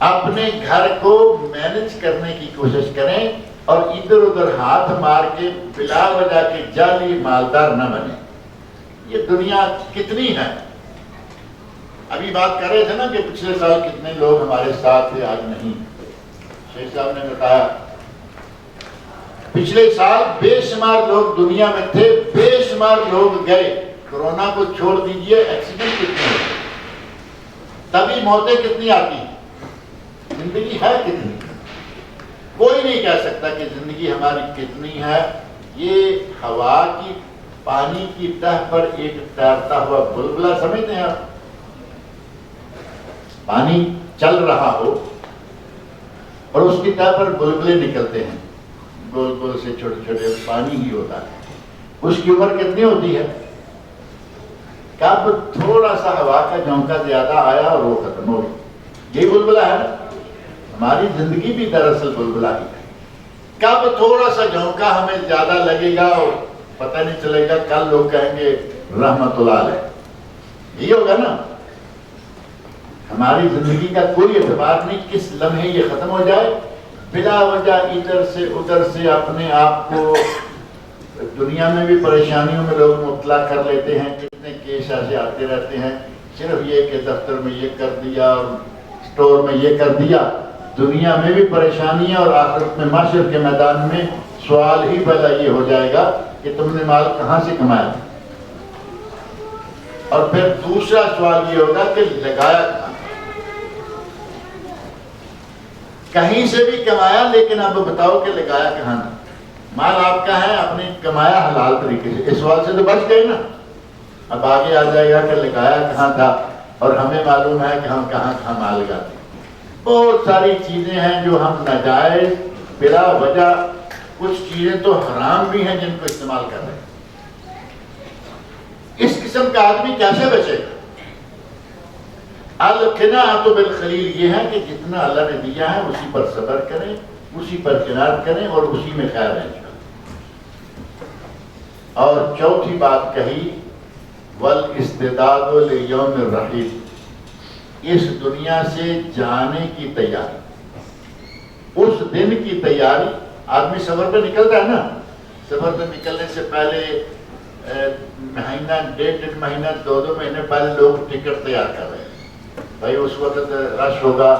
اپنے گھر کو مینج کرنے کی کوشش کریں اور ادھر ادھر ہاتھ مار کے بلا وجہ کے جعلی مالدار نہ بنے. یہ دنیا کتنی ہے. ابھی بات کر رہے تھے نا کہ پچھلے سال کتنے لوگ ہمارے ساتھ تھے، آج نہیں. شیخ صاحب نے بتایا پچھلے سال بے شمار لوگ دنیا میں تھے، بے شمار لوگ گئے. کورونا کو چھوڑ دیجئے، ایکسیڈنٹ کتنے ہوتے، تبھی موتیں کتنی آتی ہیں. زندگی ہے کتنی، کوئی نہیں کہہ سکتا کہ زندگی ہماری کتنی ہے. یہ ہوا کی، پانی کی تہ پر ایک تیرتا ہوا بلبلہ سمجھتے ہیں آپ. پانی چل رہا ہو اور اس کی تہ پر بلبلے نکلتے ہیں، گول گول سے چھوٹے چھوٹے، پانی ہی ہوتا ہے. اس کی عمر کتنی ہوتی ہے؟ کب تھوڑا سا ہوا کا جھونکا زیادہ آیا اور وہ ختم ہو گئی. یہی بلبلہ ہے. ہماری زندگی بھی دراصل بلبلہ ہی ہے. کب تھوڑا سا جھونکا ہمیں زیادہ لگے گا اور پتہ نہیں چلے گا، کل لوگ کہیں گے رحمت اللہ علیہ. یہی ہوگا نا. ہماری زندگی کا کوئی اعتبار نہیں، کس لمحے یہ ختم ہو جائے. بلا وجہ ادھر سے ادھر سے اپنے آپ کو دنیا میں بھی پریشانیوں میں لوگ مبتلا کر لیتے ہیں. کتنے کیس ایسے آتے رہتے ہیں، صرف یہ کہ دفتر میں یہ کر دیا اور اسٹور میں یہ کر دیا. دنیا میں بھی پریشانی ہے اور آخرت میں محشر کے میدان میں سوال ہی پہلا یہ ہو جائے گا کہ تم نے مال کہاں سے کمایا. اور پھر دوسرا سوال یہ ہوگا کہ لگایا کہاں. کہیں سے بھی کمایا لیکن اب بتاؤ کہ لگایا کہاں. مال آپ کا ہے، آپ نے کمایا حلال طریقے سے، اس سوال سے تو بچ گئے نا. اب آگے آ جائے گا کہ لگایا کہاں تھا، اور ہمیں معلوم ہے کہ ہم کہاں کہاں مال لگاتے ہیں. بہت ساری چیزیں ہیں جو ہم ناجائز بلا وجہ، کچھ چیزیں تو حرام بھی ہیں جن کو استعمال کر رہے ہیں. اس قسم کا آدمی کیسے بچے گا؟ القناعۃ بالقلیل یہ ہے کہ جتنا اللہ نے دیا ہے اسی پر صبر کریں، اسی پر قناعت کریں اور اسی میں خیر ہے. اور چوتھی بات کہی والاستعداد لیوم الرحیل، اس دنیا سے جانے کی تیاری، اس دن کی تیاری. آدمی سفر پہ نکلتا ہے نا، سفر پہ نکلنے سے پہلے مہینہ، ڈیڑھ مہینہ، 2 مہینے پہلے لوگ ٹکٹ تیار کر رہے ہیں. بھائی اس وقت رش ہوگا،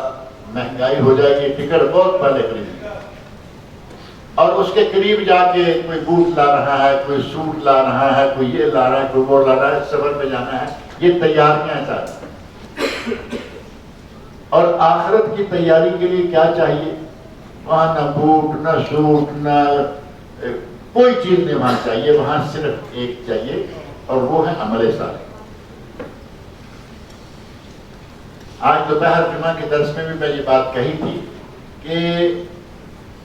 مہنگائی ہو جائے گی، ٹکٹ بہت پہلے خریدیں. اور اس کے قریب جا کے کوئی بوٹ لا رہا ہے، کوئی سوٹ لا رہا ہے، کوئی یہ لا رہا ہے، کوئی وہ لا رہا ہے، سفر پہ جانا ہے. یہ تیاریاں ہیں ساری. اور آخرت کی تیاری کے لیے کیا چاہیے؟ وہاں نہ بوٹ، نہ سوٹ، نہ کوئی چیز نہیں وہاں چاہیے. وہاں صرف ایک چاہیے اور وہ ہے عمل صالح. آج دوپہر جمعہ کے درس میں بھی میں یہ بات کہی تھی کہ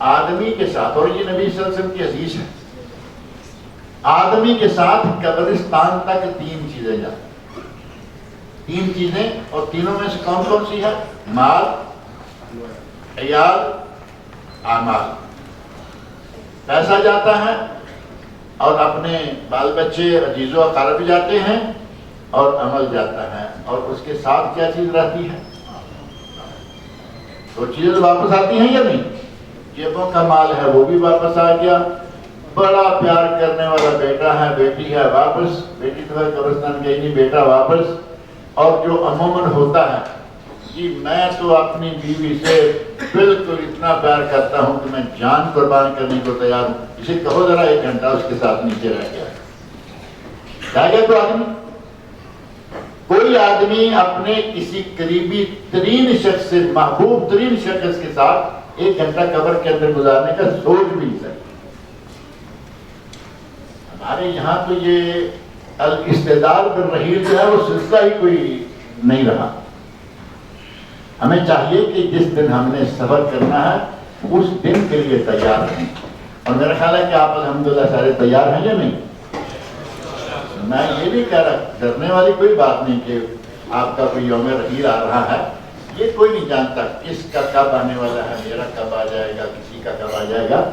آدمی کے ساتھ، اور یہ نبی صلی اللہ علیہ وسلم کی حدیث ہے، آدمی کے ساتھ قبرستان تک 3 چیزیں جاتی. 3 چیزیں، اور تینوں میں سے کون کون سی ہے؟ مال، عیال، اعمال. پیسہ جاتا ہے اور اپنے بال بچے، عزیز و اقارب جاتے ہیں، اور عمل جاتا ہے. اور اس کے ساتھ کیا چیز رہتی ہے؟ 2 چیزیں واپس آتی ہیں یا نہیں؟ جیبوں کا مال ہے وہ بھی واپس آ گیا، بڑا پیار کرنے والا بیٹا ہے، بیٹی ہے، واپس. بیٹی تو قبرستان گئی نہیں، بیٹا واپس. اور جو عموماً ہوتا ہے، جی میں تو اپنی بیوی سے بالکل اتنا پیار کرتا ہوں کہ میں جان قربان کرنے کو تیار ہوں. اسے کہو ذرا 1 گھنٹہ اس کے ساتھ نیچے رہ گیا. جا گیا تو آدمی. کوئی آدمی اپنے کسی قریبی ترین شخص سے، محبوب ترین شخص کے ساتھ 1 گھنٹہ قبر کے اندر گزارنے کا سوچ بھی نہیں سکتا. ہمارے یہاں تو یہ الاستعداد بالرحیل جو ہے وہ سلسلہ ہی کوئی نہیں رہا. ہمیں چاہیے کہ جس دن ہم نے سفر کرنا ہے اس دن کے لیے تیار رہیں. اور میرا خیال ہے کہ آپ الحمدللہ سارے تیار ہیں یا نہیں؟ میں یہ نہیں کہہ رہا، ڈرنے والی کوئی بات نہیں کہ آپ کا کوئی یوم رحیل آ رہا ہے. یہ کوئی نہیں جانتا کس کا کب آنے والا ہے، میرا کب آ جائے گا، کسی کا کب آ جائے گا.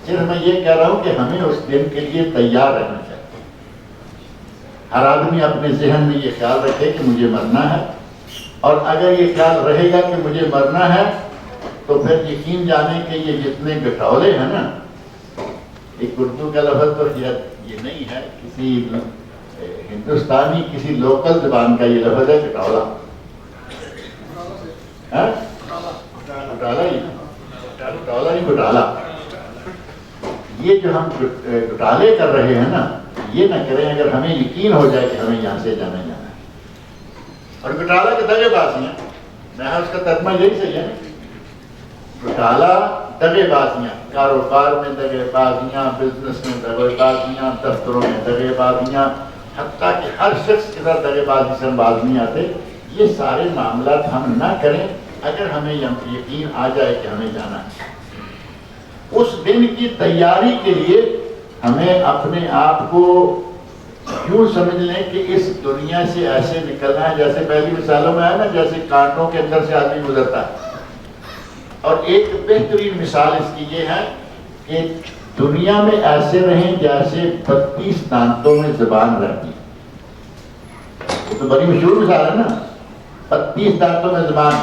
صرف میں یہ کہہ رہا ہوں کہ ہمیں اس دن کے لیے تیار رہنا چاہیے. ہر آدمی اپنے ذہن میں یہ خیال رکھے کہ مجھے مرنا ہے، اور اگر یہ خیال رہے گا کہ مجھے مرنا ہے تو پھر یقین جانے کہ یہ جتنے گٹولے ہیں نا، ایک اردو کا لفظ تو یہ نہیں ہے، کسی ہندوستانی کسی لوکل زبان کا یہ لفظ ہے گٹولا، گٹالا۔ یہ جو ہم گٹالے کر رہے ہیں نا، یہ نہ کریں اگر ہمیں یقین ہو جائے کہ ہمیں یہاں سے جانا ہے۔ اور گٹالا کے دغے بازیاں، میں اس کا ترجمہ یہی صحیح ہے، گٹالا دغے بازیاں، کاروبار میں دغے بازیاں، بزنس میں دغے بازیاں، دفتروں میں دغے بازیاں، حتیٰ کہ ہر شخص کے ساتھ دغے بازی سے ہم باز نہیں آتے۔ یہ سارے معاملات ہم نہ کریں اگر ہمیں یقین آ جائے کہ ہمیں جانا ہے۔ اس دن کی تیاری کے لیے ہمیں اپنے آپ کو یوں سمجھ لیں کہ اس دنیا سے ایسے نکلنا ہے جیسے پہلی مثالوں میں آیا نا، جیسے کانٹوں کے اندر سے آدمی گزرتا ہے۔ اور ایک بہترین مثال اس کی یہ ہے کہ دنیا میں ایسے رہیں جیسے 32 دانتوں میں زبان رہتی ہے۔ وہ تو بڑی مشہور مثال ہے نا، 32 دانتوں میں زبان،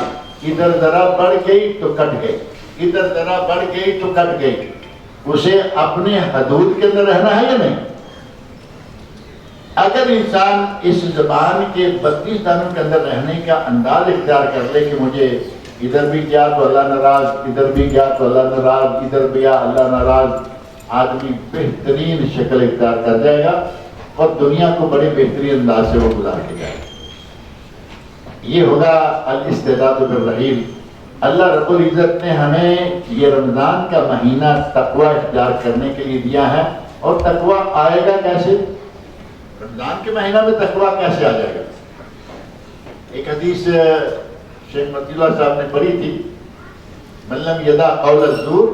ادھر ذرا بڑھ گئی تو کٹ گئی، ادھر ذرا بڑھ گئی تو کٹ گئی۔ اسے اپنے حدود کے اندر رہنا ہے یا نہیں؟ اگر انسان اس زبان کے 32 دانوں کے اندر رہنے کا انداز اختیار کر لے کہ مجھے ادھر بھی گیا تو اللہ ناراض، ادھر بھی گیا تو اللہ ناراض، ادھر بھی گیا اللہ ناراض، آدمی بہترین شکل اختیار کر جائے گا اور دنیا کو بڑے بہترین انداز سے وہ گزار کے جائے گا۔ یہ ہوگا الاستعداد بالرحیل۔ اللہ رب العزت نے ہمیں یہ رمضان کا مہینہ تقوی اختیار کرنے کے لیے دیا ہے، اور تقوی آئے گا کیسے؟ رمضان کے مہینہ میں تقوی کیسے آ جائے گا؟ ایک حدیث شیخ متی اللہ صاحب نے پڑھی تھی، من لم یدع قول الزور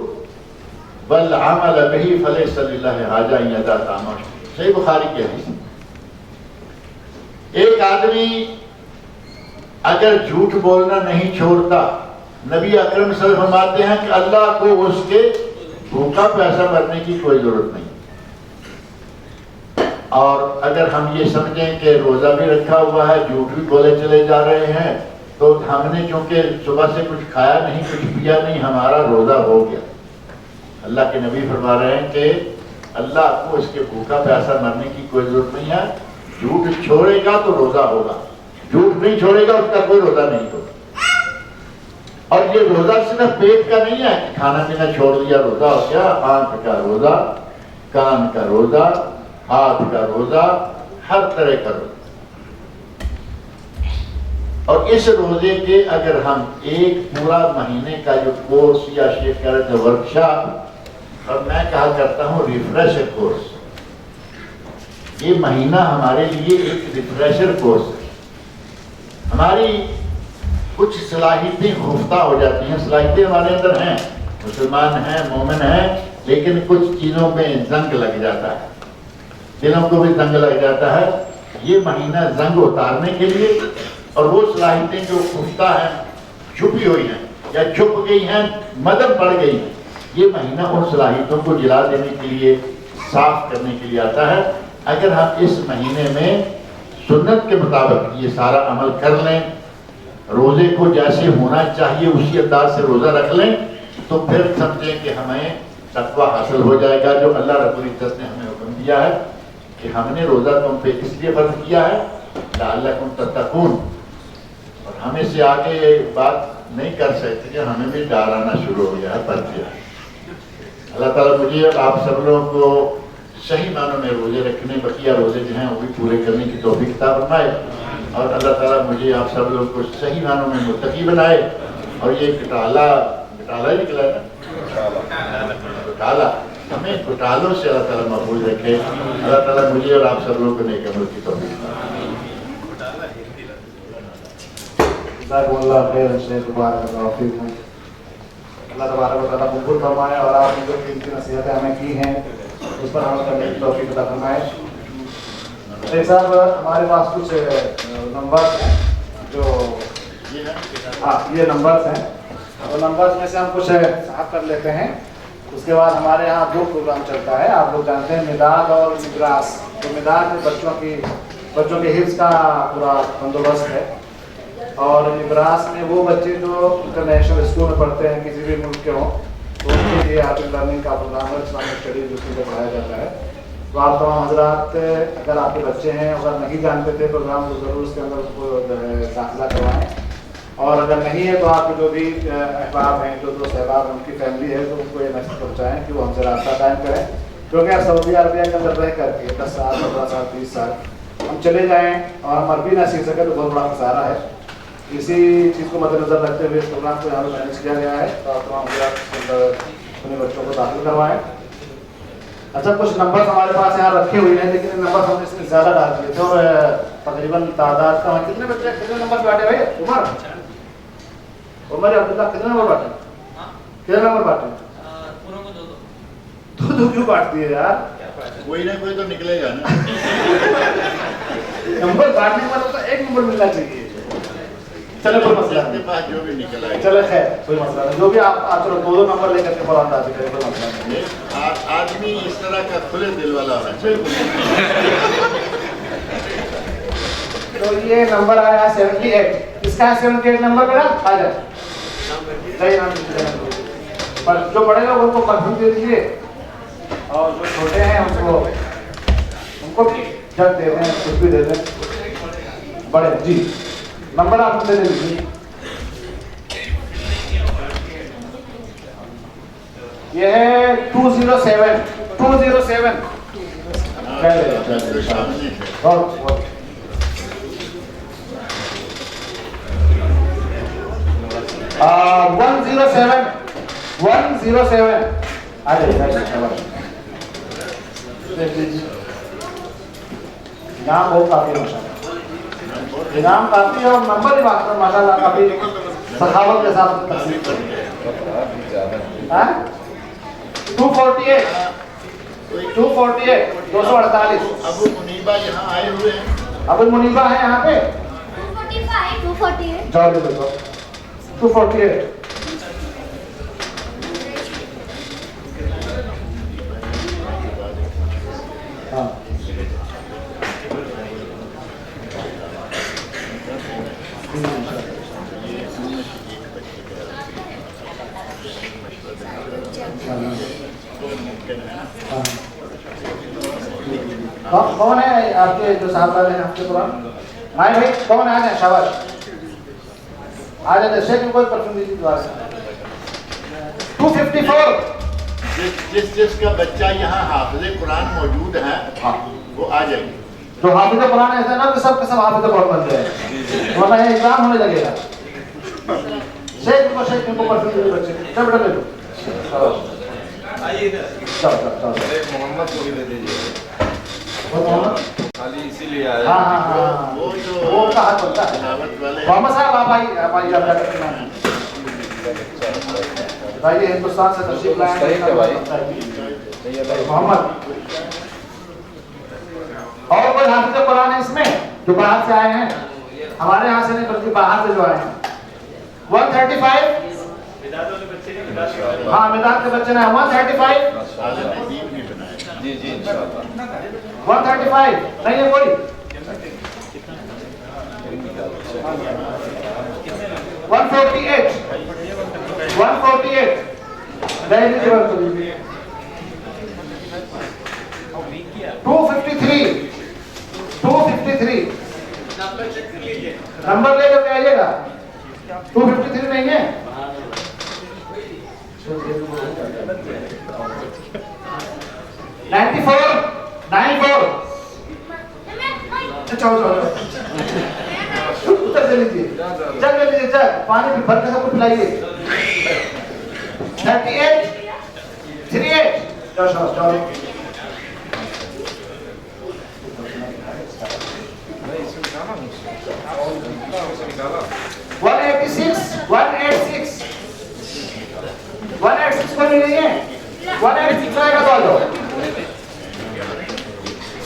والعمل به فلیس للہ حاجہ ان یدع طعامہ، صحیح بخاری کی حدیث۔ ایک آدمی اگر جھوٹ بولنا نہیں چھوڑتا، نبی اکرم صلی اللہ علیہ وسلم فرماتے ہیں کہ اللہ کو اس کے بھوکا پیسہ مرنے کی کوئی ضرورت نہیں۔ اور اگر ہم یہ سمجھیں کہ روزہ بھی رکھا ہوا ہے، جھوٹ بھی بولے چلے جا رہے ہیں، تو ہم نے چونکہ صبح سے کچھ کھایا نہیں، کچھ پیا نہیں، ہمارا روزہ ہو گیا۔ اللہ کے نبی فرما رہے ہیں کہ اللہ کو اس کے بھوکا پیسہ مرنے کی کوئی ضرورت نہیں ہے، جھوٹ چھوڑے گا تو روزہ ہوگا، جھوٹ نہیں چھوڑے گا اس کا کوئی روزہ نہیں ہوگا۔ اور یہ روزہ صرف پیٹ کا نہیں ہے کہ کھانا پینا چھوڑ دیا روزہ ہو گیا، آنکھ کا روزہ، کان کا روزہ، ہاتھ کا روزہ، ہر طرح کا روزہ۔ اور اس روزے کے اگر ہم ایک پورا مہینے کا جو کورس یا شیخ کہہ رہے تھے ورکشاپ، اور میں کہا کرتا ہوں ریفریشر کورس، یہ مہینہ ہمارے لیے ایک ریفریشر کورس ہے۔ ہماری کچھ صلاحیتیں خفتہ ہو جاتی ہیں، صلاحیتیں ہمارے اندر ہیں، مسلمان ہیں، مومن ہیں، لیکن کچھ چیزوں پہ زنگ لگ جاتا ہے، دلوں کو بھی زنگ لگ جاتا ہے۔ یہ مہینہ زنگ اتارنے کے لیے، اور وہ صلاحیتیں جو خفتہ ہیں، چھپی ہوئی ہیں یا چھپ گئی ہیں، مدد بڑھ گئی ہیں، یہ مہینہ ان صلاحیتوں کو جلا دینے کے لیے، صاف کرنے کے لیے آتا ہے۔ اگر ہم اس مہینے میں سنت کے مطابق یہ سارا عمل کر لیں، روزے کو جیسے ہونا چاہیے اسی انداز سے روزہ رکھ لیں، تو پھر سمجھیں کہ ہمیں تقویٰ حاصل ہو جائے گا، جو اللہ رب العزت نے ہمیں حکم دیا ہے کہ ہم نے روزہ تم پہ اس لیے فرض کیا ہے لعلکم تتقون۔ اور ہمیں سے آگے بات نہیں کر سکتے کہ ہمیں بھی ڈر آنا شروع ہو گیا ہے، پر دیا۔ اللہ تعالیٰ مجھے اور آپ سب لوگوں کو صحیح معنوں میں روزے رکھنے، بقیہ روزے جو ہیں وہ بھی پورے کرنے کی توفیق عطا فرمائے، اور اللہ تعالیٰ مجھے آپ سب لوگوں کو صحیح معنوں میں متقی بنائے۔ اور یہ گٹالا ہی نکلا ہے نا، گٹالا، ہمیں گٹالوں سے اللہ تعالیٰ محفوظ رکھے۔ اللہ تعالیٰ مجھے اور آپ سب لوگوں کو نیک عمل کی توفیق عطا جزاکم اللہ خیر شیخ مبارک اللہ فیک۔ اللہ تبارک و تعالیٰ قبول فرمائے، اور آپ نے جو قیمتی نصیحتیں ہمیں کی ہیں اس پر عمل کرنے کی توفیق عطا فرمائے۔ شیخ صاحب، ہمارے پاس کچھ نمبرز ہیں جو یہ نمبرز ہیں، اور نمبرز میں سے ہم کچھ صاف کر لیتے ہیں۔ اس کے بعد ہمارے یہاں 2 پروگرام چلتا ہے، آپ لوگ جانتے ہیں، مداد اور مدراس۔ تو مداد میں بچوں کے حفظ کا پورا بندوبست ہے، اور نبراس میں وہ بچے جو انٹرنیشنل اسکول میں پڑھتے ہیں کسی بھی ملک کے ہوں تو ان کے لیے حافظ لرننگ کا پروگرام ہے، اسلامک اسٹڈیز اس میں پڑھایا جاتا ہے. تو آپ تمام حضرات اگر آپ کے بچے ہیں اگر نہیں جانتے تھے پروگرام تو ضرور اس کے اندر اس کو داخلہ کروائیں، اور اگر نہیں ہے تو آپ کے جو بھی احباب ہیں جو دوست احباب ہیں ان کی فیملی ہے تو ان کو یہ میسج پہنچائیں کہ وہ ہم سے رابطہ قائم کریں، کیونکہ آپ سعودی عربیہ کے اندر رہ کر کے 10 سال 15 سال 20 سال ہم چلے جائیں اور ہم عربی نہ سیکھ سکیں تو بہت بڑا خسارہ ہے. اسی چیز کو مد نظر رکھتے ہوئے اس پروگرام کو یہاں پہ مینیج کیا گیا ہے. تو آپ تمام حضرات اس کے اندر اپنے بچوں کو داخل کروائیں. اچھا کچھ نمبر ہمارے پاس یہاں رکھے ہوئے ہیں لیکن نمبر ہم نے اس میں زیادہ ڈال دیے تھے اور تقریباً تعداد کا کتنے بچے کتنے نمبر بانٹے بھائی؟ عمر عبداللہ کتنے نمبر بانٹے؟ کتنے نمبر بانٹے؟ دو کیوں بانٹ دیے یار؟ کوئی نہ کوئی تو نکلے گا نا. نمبر بانٹنے کا مطلب ایک نمبر ملنا چاہیے. چلے کوئی مسئلہ کے نہیں، پاس جو بھی نکل آئے چلے خیر کوئی مسئلہ نہیں. جو بھی آپ چلو 2 نمبر لے کر کے فوراً راضی کریں، کوئی مسئلہ نہیں. آدمی اس طرح کا کھلے دل والا ہونا چاہیے. تو یہ نمبر آیا 78. اس کا 78 نمبر میرا آ جائے. صحیح نام پر جو بڑے لوگ ان کو کنفرم دے دیجیے اور جو چھوٹے ہیں ان کو جگ دے دیں کچھ بھی دے دیں. بڑے جی نمبر آپ مجھے دے دیجیے. یہ ہے 207. 207 سامنے بہت 107 107 آ جائیے. نام بہت کافی ہے ماشاءاللہ، نام کافی ہے اور نمبر بھی ماشاءاللہ کافی سخاوت کے ساتھ تقسیم کرتے ہیں. 248 248 ابو منیبہ یہاں آئے ہوئے ہیں. ابو منیبہ ہے یہاں پہ 248 جاؤ دے دو 248. ہاں کون ہے آپ کے جو صاحب والے ہیں آپ کے قرآن؟ آئے بھائی کون آ جائیں شاباش آ جائیں. شیخ میں کوئی پرفیوم دیجیے دوبارہ سے. 254 جس کا بچہ یہاں حافظ قرآن موجود ہے وہ آ جائے. جو حافظ قرآن ایسا نا کہ سب کے سب حافظ قرآن بن جائے ورنہ یہ ایگزام ہونے لگے گا. شیخ کو پرفیوم دیجیے بچے چل بیٹا لے لو. محمد کو بھی دے دیجیے. خالی اسی لیے آیا. ہاں وہ جو وہ کا ہاتھ بنتا ہے. تلاوت والے محمد صاحب آپ آئیے آپ جا کر بھائی ہندوستان سے تشریف لائے محمد. اور کوئی حافظ قرآن ہے اس میں جو باہر سے آئے ہیں؟ ہمارے یہاں سے نہیں بلکہ باہر سے جو آئے ہیں. 135 ہاں میدان کے بچے نے 135 عالم دین بھی بنائے. جی جی انشاءاللہ. 135 نہیں ہے کوئی. 148 نہیں لیجیے. 253 نمبر لے کر کے آئیے گا. 253 نہیں ہے. 94 ادھر سے لیجیے. چل لے لیجیے چل پانی بھی بھر کے سب کو پلائیے. 38 چلو 186 کو نہیں ہے. 186 آئے گا تو آ جاؤ.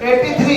83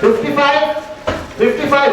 55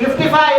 55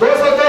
202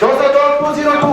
202 202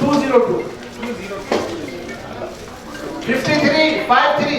202 53 53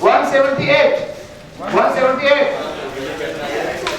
178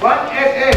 188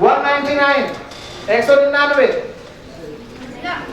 199 199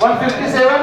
157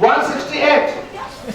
168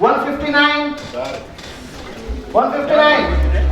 159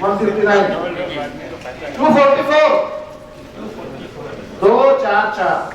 159 244 244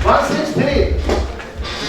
163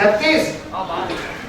36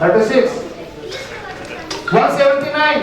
36 179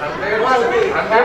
100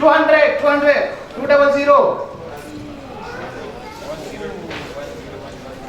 200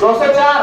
204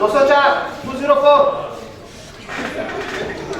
204 204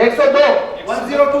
102 102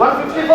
154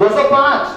205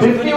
51